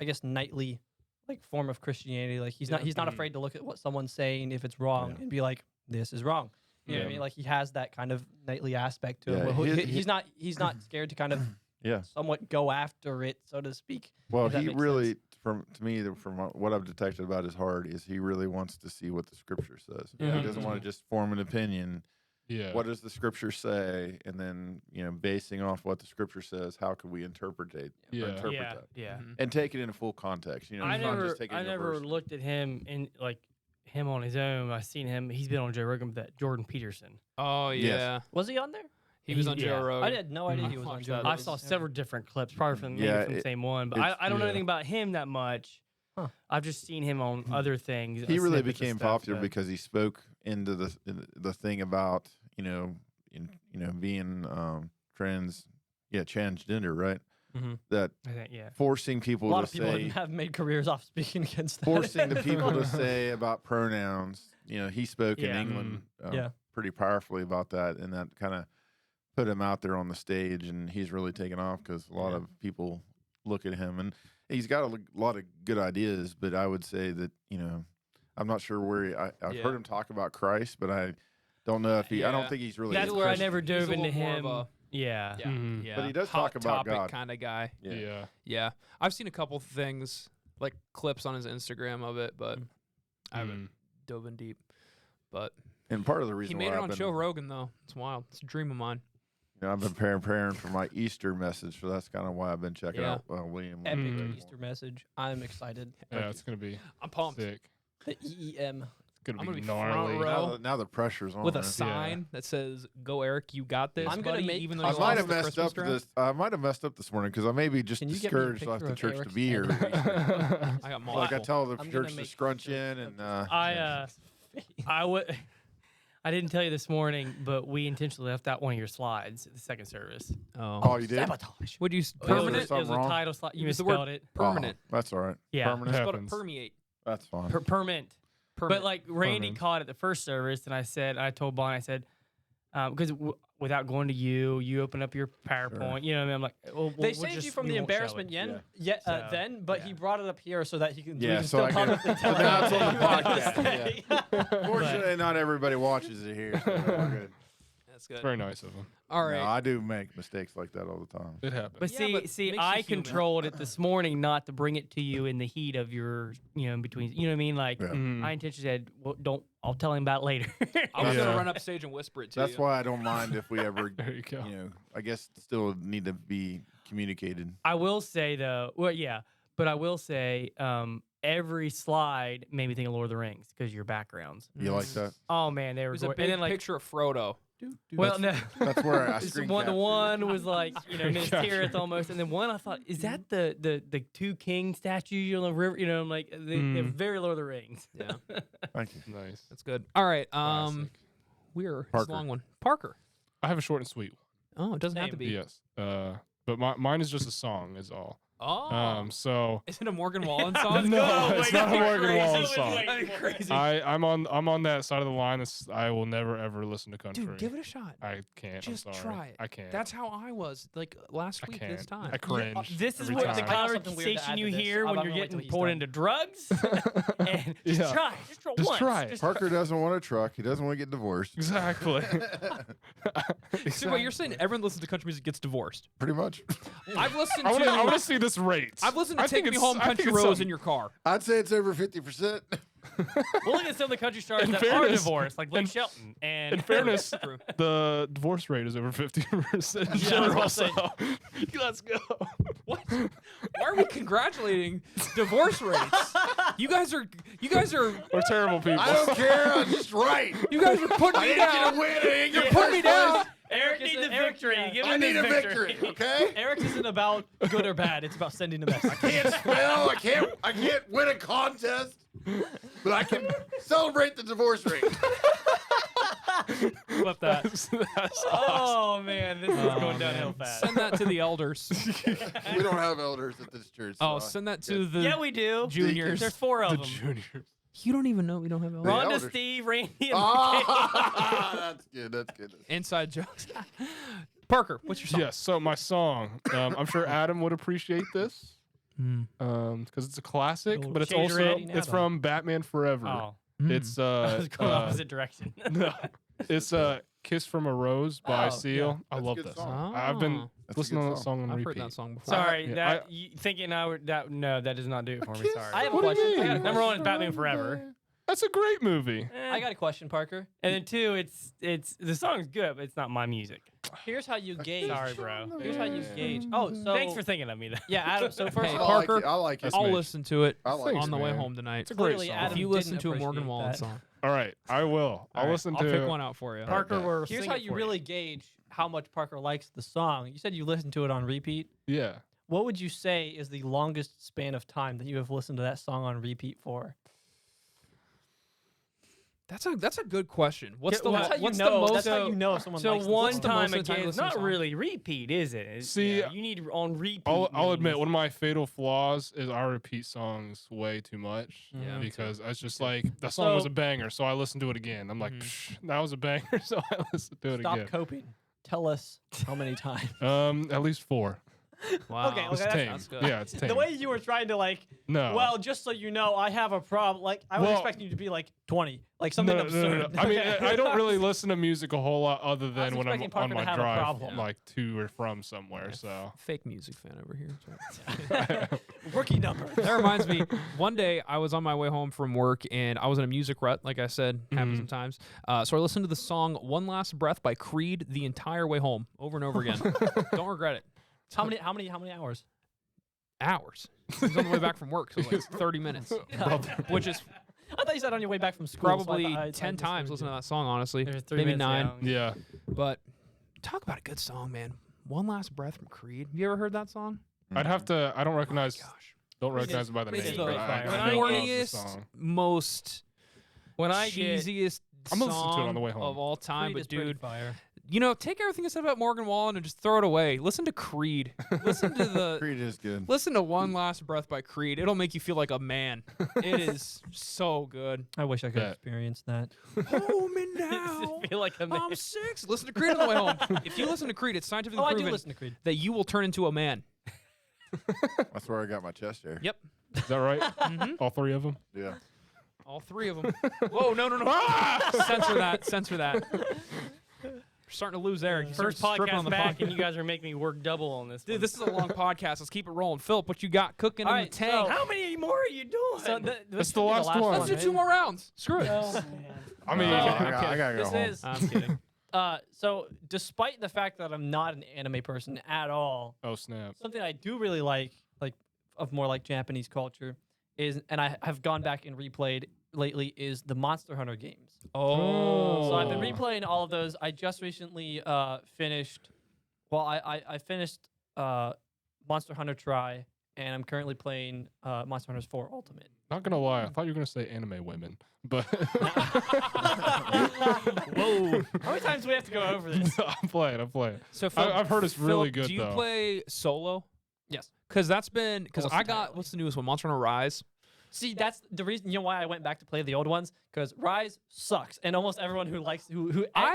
I guess knightly like form of Christianity. Like he's not Mm-hmm. afraid to look at what someone's saying if it's wrong Yeah. and be like, this is wrong. You know what I Yeah. mean? Like he has that kind of knightly aspect to Yeah, him. where he- he's not scared to kind of Yeah. somewhat go after it, so to speak. Well, if that he makes really, sense. from what I've detected about his heart, is he really wants to see what the Scripture says. Yeah. He doesn't want to just form an opinion. Yeah. What does the Scripture say? And then, basing off what the Scripture says, how can we interpret Yeah. interpret yeah, that? yeah. Mhm. and take it in full context? I it's not never, just taking I it in a never verse. looked at him in like him on his own. I've seen him. He's been on Joe Rogan with that Jordan Peterson. Oh Yes. yeah, Was he on there? he was on Yeah. Joe Rogan. I had no idea Mhm. he was on Fucked Joe up. Rogan. I saw several different clips, probably from maybe Yeah, from the it- same one, but it's- I don't know yeah. anything about him that much. Huh. I've just seen him on other things. He really snippets of became stuff, popular but- because he spoke into the thing about being transgender, right? Mhm. That I think, yeah. forcing A people lot to of people say, have made careers off speaking against that. forcing the people to say about pronouns. He spoke in Yeah. England Yeah. pretty powerfully about that, and that kind of put him out there on the stage, and he's really taken off because a lot Yeah. of people look at him, and he's got a lot of good ideas. But I would say that I'm not sure where I've Yeah. heard him talk about Christ, but I don't know if I don't Yeah. think he's really. That's a where I Christian. never He's dove a into little more of him. a- Yeah. Yeah, Mhm. yeah. But he does Hot talk about topic God. kind of guy. Yeah. Yeah. Yeah, I've seen a couple things like clips on his Instagram of it, but I haven't dove in deep. But And part of the he reason made why it I've on been, Joe Rogan though. It's wild. It's a dream of mine. I've been preparing for my Easter message, so that's kind of why I've been checking Yeah. out William. Epic Mhm. Easter message. I'm excited. Yeah, it's gonna be I'm pumped. sick. The EEM. It's gonna I'm be gonna be front gnarly. row. Now the pressure's on. With a man. sign that says "Go Eric, you got this." I'm gonna buddy," make- even though I you might lost have the messed Christmas up draft. this. I might have messed up this morning because I may be just Can you get me a discouraged off picture the of church to Eric's be here. head? I got multiple. Like I tell the I'm gonna church to make scrunch pictures in, of and I would. I didn't tell you this morning, but we intentionally left out one of your slides at the second service. oh, you did. Sabotage. Would you It was- permanent? It was Something a wrong? title slide. You Use the word misspelled it. Permanent. Oh, that's all right. Yeah. Permanent. Spelled it Happens. permeate. That's fine. Permanent. Permanent. But like Randy Permanent. caught it the first service, and I told Bonnie, I said, because without going to you open up your PowerPoint. You know what I mean? I'm like, well, They we'll saved you just- from we the won't show embarrassment it. then, So, but yeah. he brought it up here so that he can, we Yeah, can so still I can- publicly so tell now it's on the everybody podcast, this thing. Fortunately, not everybody watches it here. So we're good. That's good. Very nice of him. All right. No, I do make mistakes like that all the time. It happens. But Yeah, see, but see, makes you I human. controlled it this morning not to bring it to you in the heat of your, in between. You know what I mean? Like, Yeah. Mhm. I intentionally said, well, don't. I'll tell him about it later. I was Yeah. gonna run up stage and whisper it to That's you. why I don't mind if we ever, There you go. I guess still need to be communicated. I will say though, well, yeah, but I will say, every slide made me think of Lord of the Rings because of your backgrounds. You like that? Oh man, they were There's a great. big And then like, picture of Frodo. well, no. That's where I It's screen the captured. one was like, Minas Capture. Tirith almost, and then one I thought, is that the two king statues on the river? I'm like, they're very Lord of the Rings. Yeah, Thank you. Nice. that's good. All right. Classic. We're it's a Parker. long one. Parker. I have a short and sweet Oh, it doesn't have to Same. be. one. Yes. But mine is just a song, is all. Oh. So Is it a Morgan Wallen song? No, Go. it's Wait, not a that'd be Morgan crazy. Wallen song. That'd be crazy. I'm on that side of the line. I will never ever listen to country. Dude, give it a shot. I can't. Just I'm sorry. try it. I can't. That's how I was like last I week can't. this time. I cringe. This is every what time. the I have something weird to conversation add you to this. hear I'm when gonna you're wait till getting he's poured done. into drugs. And just Yeah. try, just Just once. try it. Just Parker doesn't want a truck. He doesn't want to get divorced. Exactly. So what you're saying? Everyone listens to country music gets divorced. Pretty much. I've listened I to. want to see this rate. I've listened to I "Take think Me it's- Home, I think Country it's Roads" some- in your car. I'd say it's over 50%. We'll look at some of the country stars In that fairness- are divorced, like Blake in- Shelton. And In fairness, True. the divorce rate is over 50% in Yeah, I was general. gonna So say. let's go. What? Why are we congratulating divorce rates? You guys are. We're terrible people. I don't care. I'm just right. You guys are putting I me didn't get down. a win. I didn't You're get putting me first place. down. Eric is needs a- a Eric- victory. yeah. Give I him need the a victory. Okay. Eric isn't about good or bad. It's about sending a message. Can't spell. I can't win a contest, but I can celebrate the divorce rate. Flip that. That's Oh man, this is going downhill fast. Send that to the elders. We don't have elders at this church. Oh, so send that to the Yeah, we do. juniors. There's 4 of the them. juniors. You don't even know we don't have elders. Rhonda, elders. Steve, Randy, and Ah, that's good. That's good. Inside jokes. Parker, what's your song? Yes. So my song, I'm sure Adam would appreciate this, Mm. because it's a classic, Little but it's shade also red. it's Adam. from Batman Forever. Oh, It's I was going opposite direction. no, it's "Kiss from a Rose" by Oh, Seal. I That's a love good that song. song. I've been That's a listening good to that song. song on I've repeat. heard that song before. Sorry, Yeah, that you thinking I would that no, that does not do it for me. Sorry. I have a What do you question. mean? I got a Number question. one is Batman Forever. That's a great movie. I got a question, Parker. And then 2, it's the song's good, but it's not my music. Here's how you gauge. Sorry, bro. Here's how you gauge. Oh, so Thanks for thinking of me, though. yeah, Adam. So first Hey, of all, Parker, I like it. That's I'll me. listen to it I like on the way man. home tonight. It's a great clearly song. Adam If you didn't listen to a Morgan appreciate Wallen that. song, All right, I will. I'll All right, listen I'll to. pick one out for you. Parker, Okay. we're Here's singing how you for really gauge how much Parker likes the song. You said you listened to it on repeat. Yeah. What would you say is the longest span of time that you have listened to that song on repeat for? That's a good question. What's the That's how you what's the know. most? That's how you know if someone So likes the one song. the time most of the time again, you it's listen to not a song? really repeat, is it? See, you need on repeat. I'll admit means- one of my fatal flaws is I repeat songs way too much. Yeah, me Because I was just like that song was So- a banger, so I listened to it again. I'm like, Mhm. that was a banger, so I listened to it Stop again. coping. Tell us how many times. At least 4. Wow. Okay, It's that's- tame. that's good. Yeah, it's tame. The way you were trying to like, no. well, just so you know, I have a problem. Like I was Well- expecting you to be like 20, like something absurd. I mean, I don't really listen to music a whole lot other than when I'm expecting Parker on to my have a drive, problem. like to or from somewhere. So Fake music fan over here. Sorry. Rookie number. That reminds me. One day I was on my way home from work and I was in a music rut. Like I said, happens Mhm. sometimes. So I listened to the song "One Last Breath" by Creed the entire way home, over and over again. Don't regret it. How many hours? Hours. I was on the way back from work, so it was like 30 minutes, which is I thought you said on your way back from school. so I probably thought I 10 misheard times you. listening to that song. Honestly, There's 3 maybe minutes 9. long. yeah, But talk about a good song, man. "One Last Breath" from Creed. You ever heard that song? I'd have to. I don't recognize. Gosh. Don't recognize it by the It's name. so But fire. When I I know of the Corniest, song. most When I get cheesiest I'm gonna listen to it song on the way home. of all time. Creed is But pretty dude, fire. you know, take everything I said about Morgan Wallen and just throw it away. Listen to Creed. Listen to the. Creed is good. Listen to "One Last Breath" by Creed. It'll make you feel like a man. It is so good. I wish I could Bet. experience that. Hold me now. feel like a man. I'm 6. Listen to Creed on the way home. If you listen to Creed, it's scientifically Oh, I do proven listen to Creed. that you will turn into a man. That's where I got my chest hair. Yep. Is that right? Mhm. All 3 of them. Yeah. All 3 of them. Whoa, no. Censor that. Censor that. We're starting to lose Eric. He's First starting to strip on podcast the back, podcast. and you guys are making me work double on this. Dude, one. this is a long podcast. Let's keep it rolling. Philip, what you got cooking All in right, the tank? so- How many more are you doing? So this That's should the be last one. Let's do right? 2 more rounds. Screw it. Oh, man. I mean, I gotta go This home. is I'm kidding. so despite the fact that I'm not an anime person at all, oh snap! something I do really like of more like Japanese culture is, and I have gone back and replayed lately, is the Monster Hunter games. Oh. So I've been replaying all of those. I just recently finished. Well, I finished Monster Hunter Tri, and I'm currently playing Monster Hunter 4 Ultimate. Not gonna lie, I thought you were gonna say anime women, but Whoa! How many times do we have to go over this? I'm playing. So I've heard it's really Phil, good, Do you though. play solo? Yes. Because that's been because Almost I got entirely. what's the newest one? Monster Hunter Rise. See, that's the reason. You know why I went back to play the old ones? Because Rise sucks, and almost everyone who I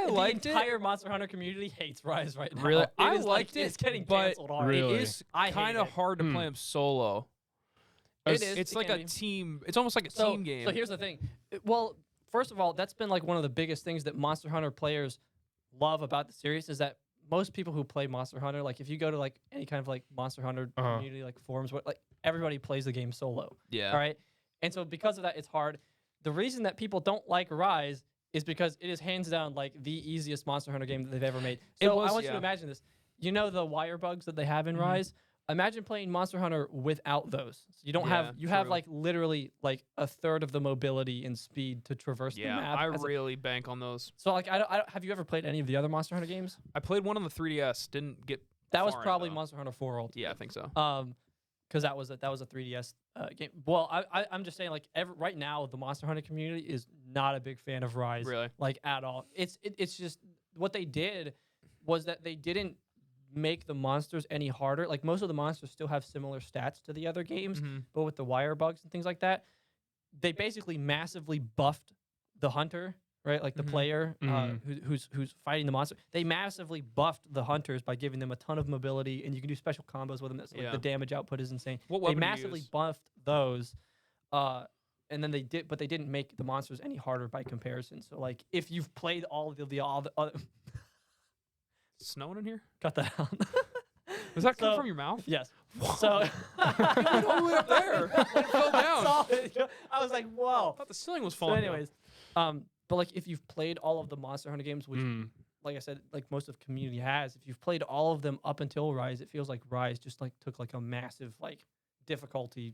the liked it. entire Monster Hunter community hates Rise right now. Really, It I is liked it. It's getting but canceled already. Really? It is I kind hated of it. hard to Hmm. play them solo. It is. It's It like can a be. team. It's almost like a So, team game. so here's the thing. Well, first of all, that's been like one of the biggest things that Monster Hunter players love about the series is that most people who play Monster Hunter, like if you go to like any kind of like Monster Hunter Uh-huh. community, like forums, like everybody plays the game solo. yeah. All right. And so because of that, it's hard. The reason that people don't like Rise is because it is hands down like the easiest Monster Hunter game that they've ever made. It So was, I want you yeah. to imagine this. You know the wire bugs that they have in Mhm. Rise? Imagine playing Monster Hunter without those. So you don't Yeah, have you have true. like literally like a third of the mobility and speed to traverse the Yeah, map. I as a- really bank on those. so like I don't, have you ever played any of the other Monster Hunter games? I played one on the 3DS. Didn't get. That was far probably enough. Monster Hunter 4 Ultimate. Yeah, I think so. Because that was a 3DS game. Well, I'm just saying, like, right now the Monster Hunter community is not a big fan of Rise, Really? like at all. It's just what they did was that they didn't make the monsters any harder. Like most of the monsters still have similar stats to the other games, Mhm. but with the wire bugs and things like that, they basically massively buffed the hunter. Right, like the Mhm. player Mhm. who's fighting the monster. They massively buffed the hunters by giving them a ton of mobility, and you can do special combos with them. That's like Yeah. the damage output is insane. What They weapon do you massively use? buffed those, and then they didn't make the monsters any harder by comparison. So like if you've played all the other, Snowing in here? cut that out. Was that coming So- from your mouth? Yes. So went all the way up there. It fell down. Saw it. I was like, whoa. I thought the ceiling was So falling. anyways, but like if you've played all of the Monster Hunter games, which like I said, like most of community has, if you've played all of them up until Rise, it feels like Rise just like took like a massive like difficulty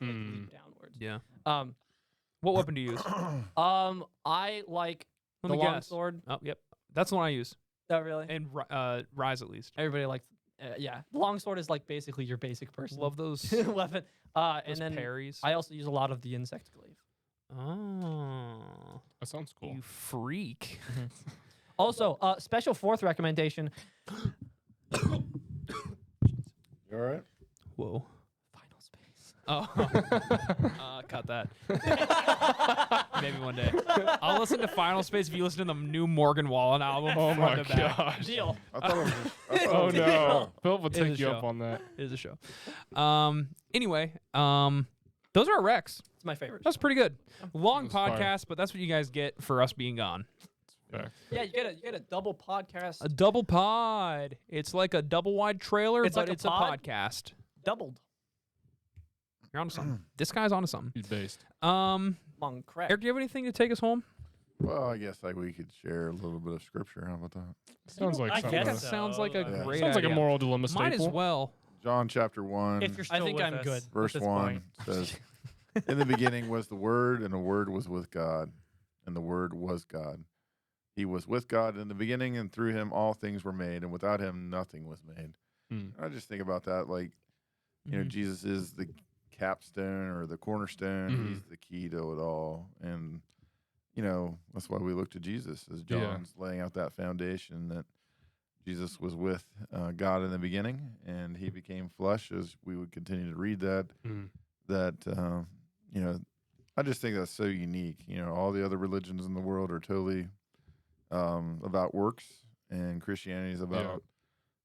like, leap downwards. Yeah. Um, What weapon do you use? I like Let the me guess. longsword. Oh, yep. That's the one I use. Oh, really? And Rise at least. Everybody likes. Yeah, the longsword is like basically your basic person Love those, weapon. And those then parries. I also use a lot of the insect glaive. Oh, That sounds cool. you freak. Also, special fourth recommendation: You all right? Whoa. Final Space. Oh, cut that. Maybe one day. I'll listen to Final Space if you listen to the new Morgan Wallen album. Oh my front to back. gosh. Deal. I thought it was. I thought Oh it was no. Philip will It is take a you up show. on that. It is a show. Anyway, those are our recs. It's my favorite. That's pretty good. Long That's fire. podcast, but that's what you guys get for us being gone. Okay. Yeah, you get a double podcast. A double pod. It's like a double wide trailer, It's but like a it's pod? a podcast. Doubled. You're onto something. This guy's onto something. He's based. Long crack. Eric, do you have anything to take us home? Well, I guess like we could share a little bit of scripture. How about that? Sounds like I something. guess That sounds like a Yeah. great Sounds like a idea. moral dilemma staple. Might as well. John chapter 1, If you're I still think with I'm us good. at verse this 1 point. says, "In the beginning was the Word, and the Word was with God, and the Word was God. He was with God in the beginning, and through him all things were made, and without him nothing was made." I just think about that, like, you know, Mhm. Jesus is the capstone or the cornerstone. He's the key to it all. And, you know, that's why we look to Jesus as Yeah. John's laying out that foundation that Jesus was with God in the beginning, and he became flesh, as we would continue to read that, you know, I just think that's so unique. You know, all the other religions in the world are totally about works, and Christianity is about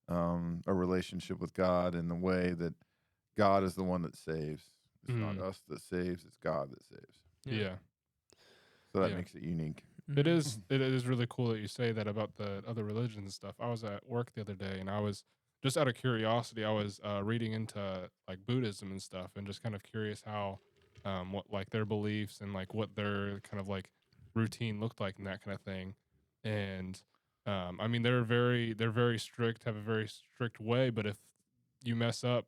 a relationship with God in the way that God is the one that saves. It's not us that saves, it's God that saves. Yeah. So that Yeah. makes it unique. Mm-hmm. It is really cool that you say that about the other religions and stuff. I was at work the other day, and I was just out of curiosity, I was reading into like Buddhism and stuff, and just kind of curious how what like their beliefs and like what their kind of like routine looked like and that kind of thing. And I mean they're very strict, have a very strict way, but if you mess up,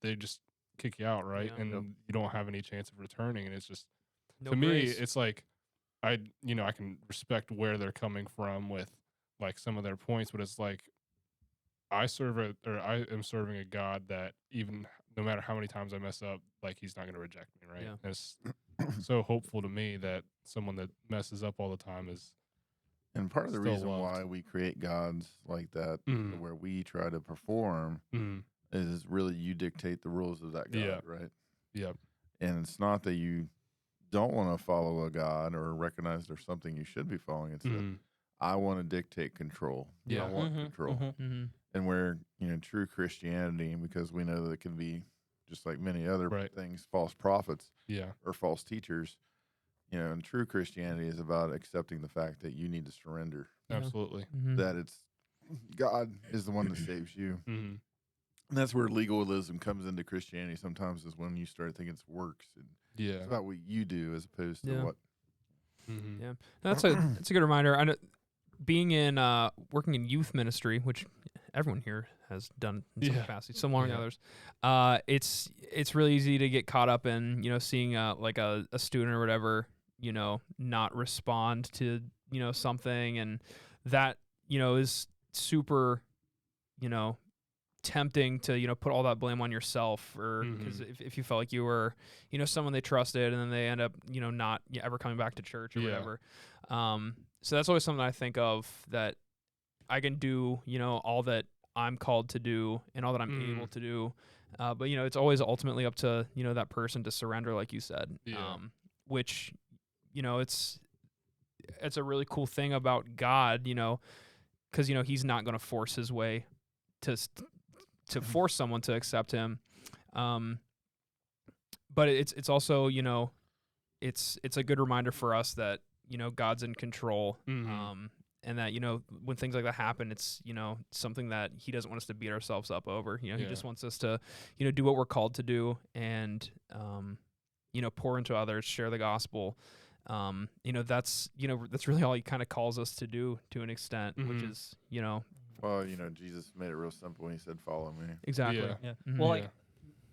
they just kick you out, right? Yeah. And you don't have any chance of returning. And it's just No to me, grace. it's like I can respect where they're coming from with like some of their points, but it's like I am serving a God that even no matter how many times I mess up, like he's not going to reject me, right? Yeah. And it's so hopeful to me that someone that messes up all the time is And part of the Still reason loved. why we create gods like that, Mhm. where we try to perform, is really you dictate the rules of that God, Yeah. right? Yep. And it's not that you don't want to follow a God or recognize there's something you should be following. It's that Mhm. I want to dictate control. Yeah. I want control. Mm-hmm. And where, you know, true Christianity, because we know that it can be just like many other Right. things, false prophets Yeah. or false teachers, you know, and true Christianity is about accepting the fact that you need to surrender, Yeah. Absolutely. Mm-hmm. that it's God is the one that saves you. Mm-hmm. And that's where legalism comes into Christianity sometimes, is when you start thinking it's works. And Yeah. it's about what you do as opposed to Yeah. what. Mm-hmm. Yeah. That's a good reminder. I know, being in working in youth ministry, which everyone here has done in some Yeah. capacity, some more than Yeah. others. It's really easy to get caught up in, you know, seeing like a student or whatever, you know, not respond to, you know, something, and that, you know, is super, you know, tempting to, you know, put all that blame on yourself, or because if you felt like you were, you know, someone they trusted and then they end up, you know, not ever coming back to church or Yeah. whatever. So that's always something I think of, that I can do, you know, all that I'm called to do and all that I'm able to do. But, you know, it's always ultimately up to, you know, that person to surrender, like you said, Yeah. which, you know, it's a really cool thing about God, you know, because, you know, he's not going to force his way to force someone to accept him. But it's also, you know, it's a good reminder for us that, you know, God's in control. Mhm. and that, you know, when things like that happen, it's, you know, something that he doesn't want us to beat ourselves up over. You know, he just wants us to, you know, do what we're called to do and, you know, pour into others, share the gospel. You know, that's really all he kind of calls us to do to an extent, which is, you know. Well, you know, Jesus made it real simple when he said, "Follow me." Exactly. Yeah. Mhm. Well, like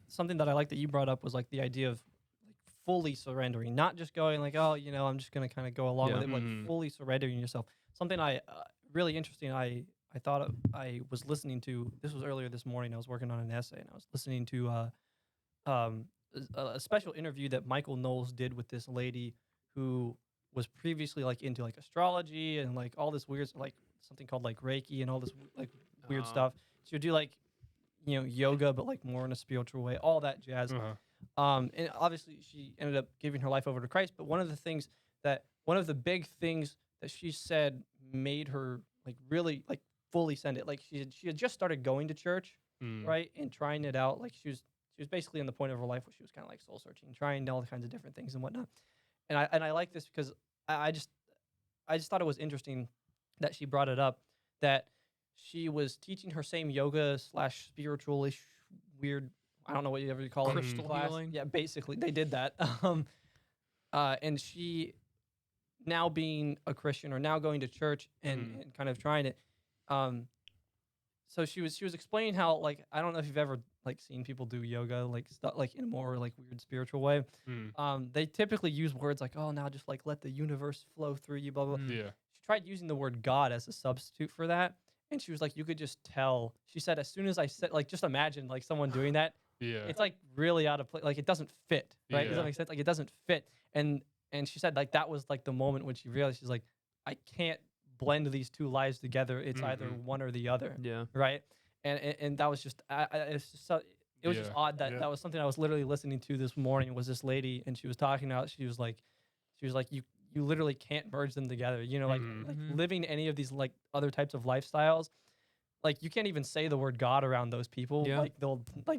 something that I like that you brought up was like the idea of like fully surrendering, not just going like, oh, you know, I'm just gonna kind of go along with it, but fully surrendering yourself. Something I really interesting. I thought I was listening to. This was earlier this morning. I was working on an essay and I was listening to a special interview that Michael Knowles did with this lady who was previously like into like astrology and like all this weird like something called like Reiki and all this like weird stuff. She would do like, you know, yoga, but like more in a spiritual way, all that jazz. And obviously she ended up giving her life over to Christ. But one of the big things that she said made her like really like fully send it. Like she had just started going to church, right, and trying it out. Like she was basically in the point of her life where she was kind of like soul searching, trying all kinds of different things and whatnot. And I like this because I just thought it was interesting that she brought it up, that she was teaching her same yoga / spiritual-ish weird, I don't know what you ever call it. Crystal class. healing? Yeah, basically they did that. And she, now being a Christian or now going to church and kind of trying it, so she was explaining how, like, I don't know if you've ever like seen people do yoga like stuff like in a more like weird spiritual way. They typically use words like, oh, now just like let the universe flow through you, blah blah. Yeah. She tried using the word God as a substitute for that, and she was like, you could just tell. She said, as soon as I said, like, just imagine like someone doing that. Yeah. It's like really out of place. Like it doesn't fit, right? Does Yeah. that make sense? Like it doesn't fit. And she said like that was like the moment when she realized, she's like, I can't blend these two lives together. It's either one or the other, Yeah. right? And that was just it's just so, it was just odd that that was something I was literally listening to this morning. Was this lady, and she was talking about, she was like you literally can't merge them together. You know, like living any of these like other types of lifestyles, like you can't even say the word God around those people. Yeah. Like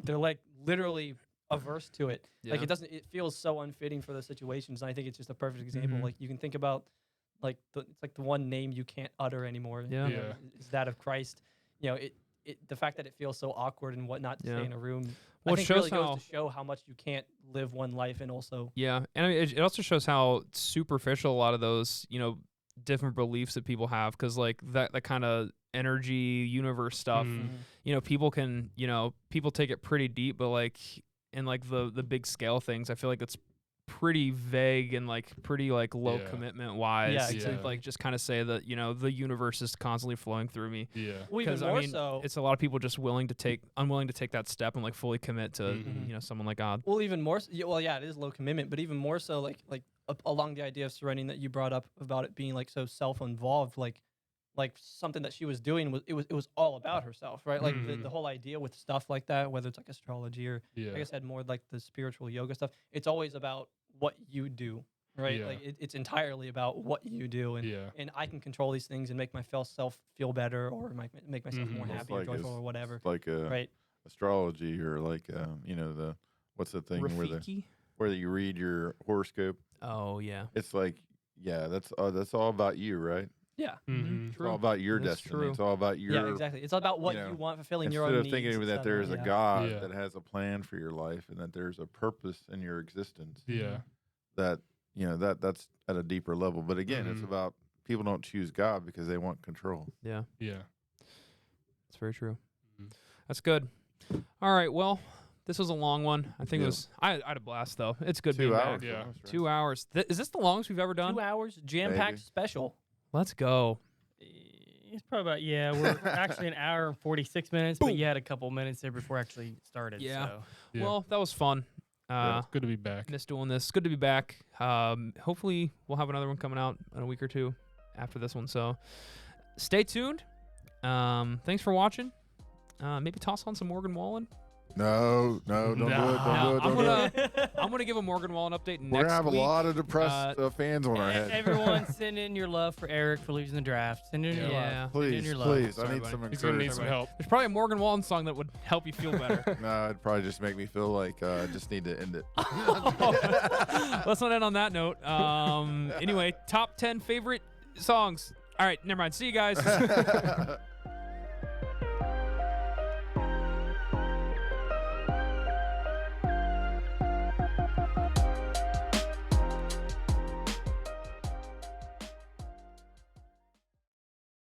they're like literally averse to it. Like Yeah. it feels so unfitting for the situations. And I think it's just a perfect example. Like you can think about like it's like the one name you can't utter anymore. Yeah. You know, is that of Christ. You know, the fact that it feels so awkward and whatnot to stay in a room. Well, I it think shows really how goes to show how much you can't live one life and also. Yeah, and I mean, it also shows how superficial a lot of those, you know, different beliefs that people have, because like that kind of energy universe stuff, you know, people take it pretty deep, but like in like the big scale things, I feel like it's pretty vague and like pretty like low commitment wise Yeah, to exactly. like just kind of say that, you know, the universe is constantly flowing through me. Yeah. Well, even Because more I mean, so. it's a lot of people just unwilling to take that step and like fully commit to you know, someone like God. Well, even more. Well, yeah, it is low commitment, but even more so, like along the idea of surrendering that you brought up about it being like so self-involved, like something that she was doing was it was all about herself, right? Like the whole idea with stuff like that, whether it's like astrology or like I said, more like the spiritual yoga stuff, it's always about what you do, right? Yeah. Like it's entirely about what you do, and Yeah. and I can control these things and make myself feel better or make myself more It's happy or like joyful or whatever, It's like right? astrology or like you know, what's the thing Rafiki? where you read your horoscope. Oh yeah. It's like that's all about you, right? Yeah. It's all about your That's destiny. true. It's all about your. Yeah, exactly. It's all about what you know, you want, fulfilling your Instead own of needs. thinking that et there's cetera. a God Yeah. that has a plan for your life and that there's a purpose in your existence, Yeah. that you know that's at a deeper level. But again, it's about people don't choose God because they want control. Yeah. Yeah. That's very true. Mhm. That's good. All right. Well, this was a long one. I think it Yeah. was. I had a blast though. It's good 2 being hours. back. Yeah. almost, right? 2 hours. Is this the longest we've ever done? 2 hours, jam-packed Maybe. special. Let's go. It's probably about, we're actually an hour and 46 minutes, but you had a couple minutes there before actually started. Yeah. So. Yeah. Well, that was fun. Yeah, it's good to be back. Miss doing this. Good to be back. Hopefully we'll have another one coming out in a week or two after this one. So stay tuned. Thanks for watching. Maybe toss on some Morgan Wallen. No, don't do it. Don't No, do it. Don't do it. I'm gonna give a Morgan Wallen update next We're gonna have week. a lot of depressed fans on our head. Everyone send in your love for Eric for losing the draft. Send in your Yeah. love. Send in Please, your love. please. Sorry, I need buddy. some He's gonna need encouragement. some help. There's probably a Morgan Wallen song that would help you feel better. No, it'd probably just make me feel like I just need to end it. Let's not end on that note. Anyway, top 10 favorite songs All right, never mind. See you guys.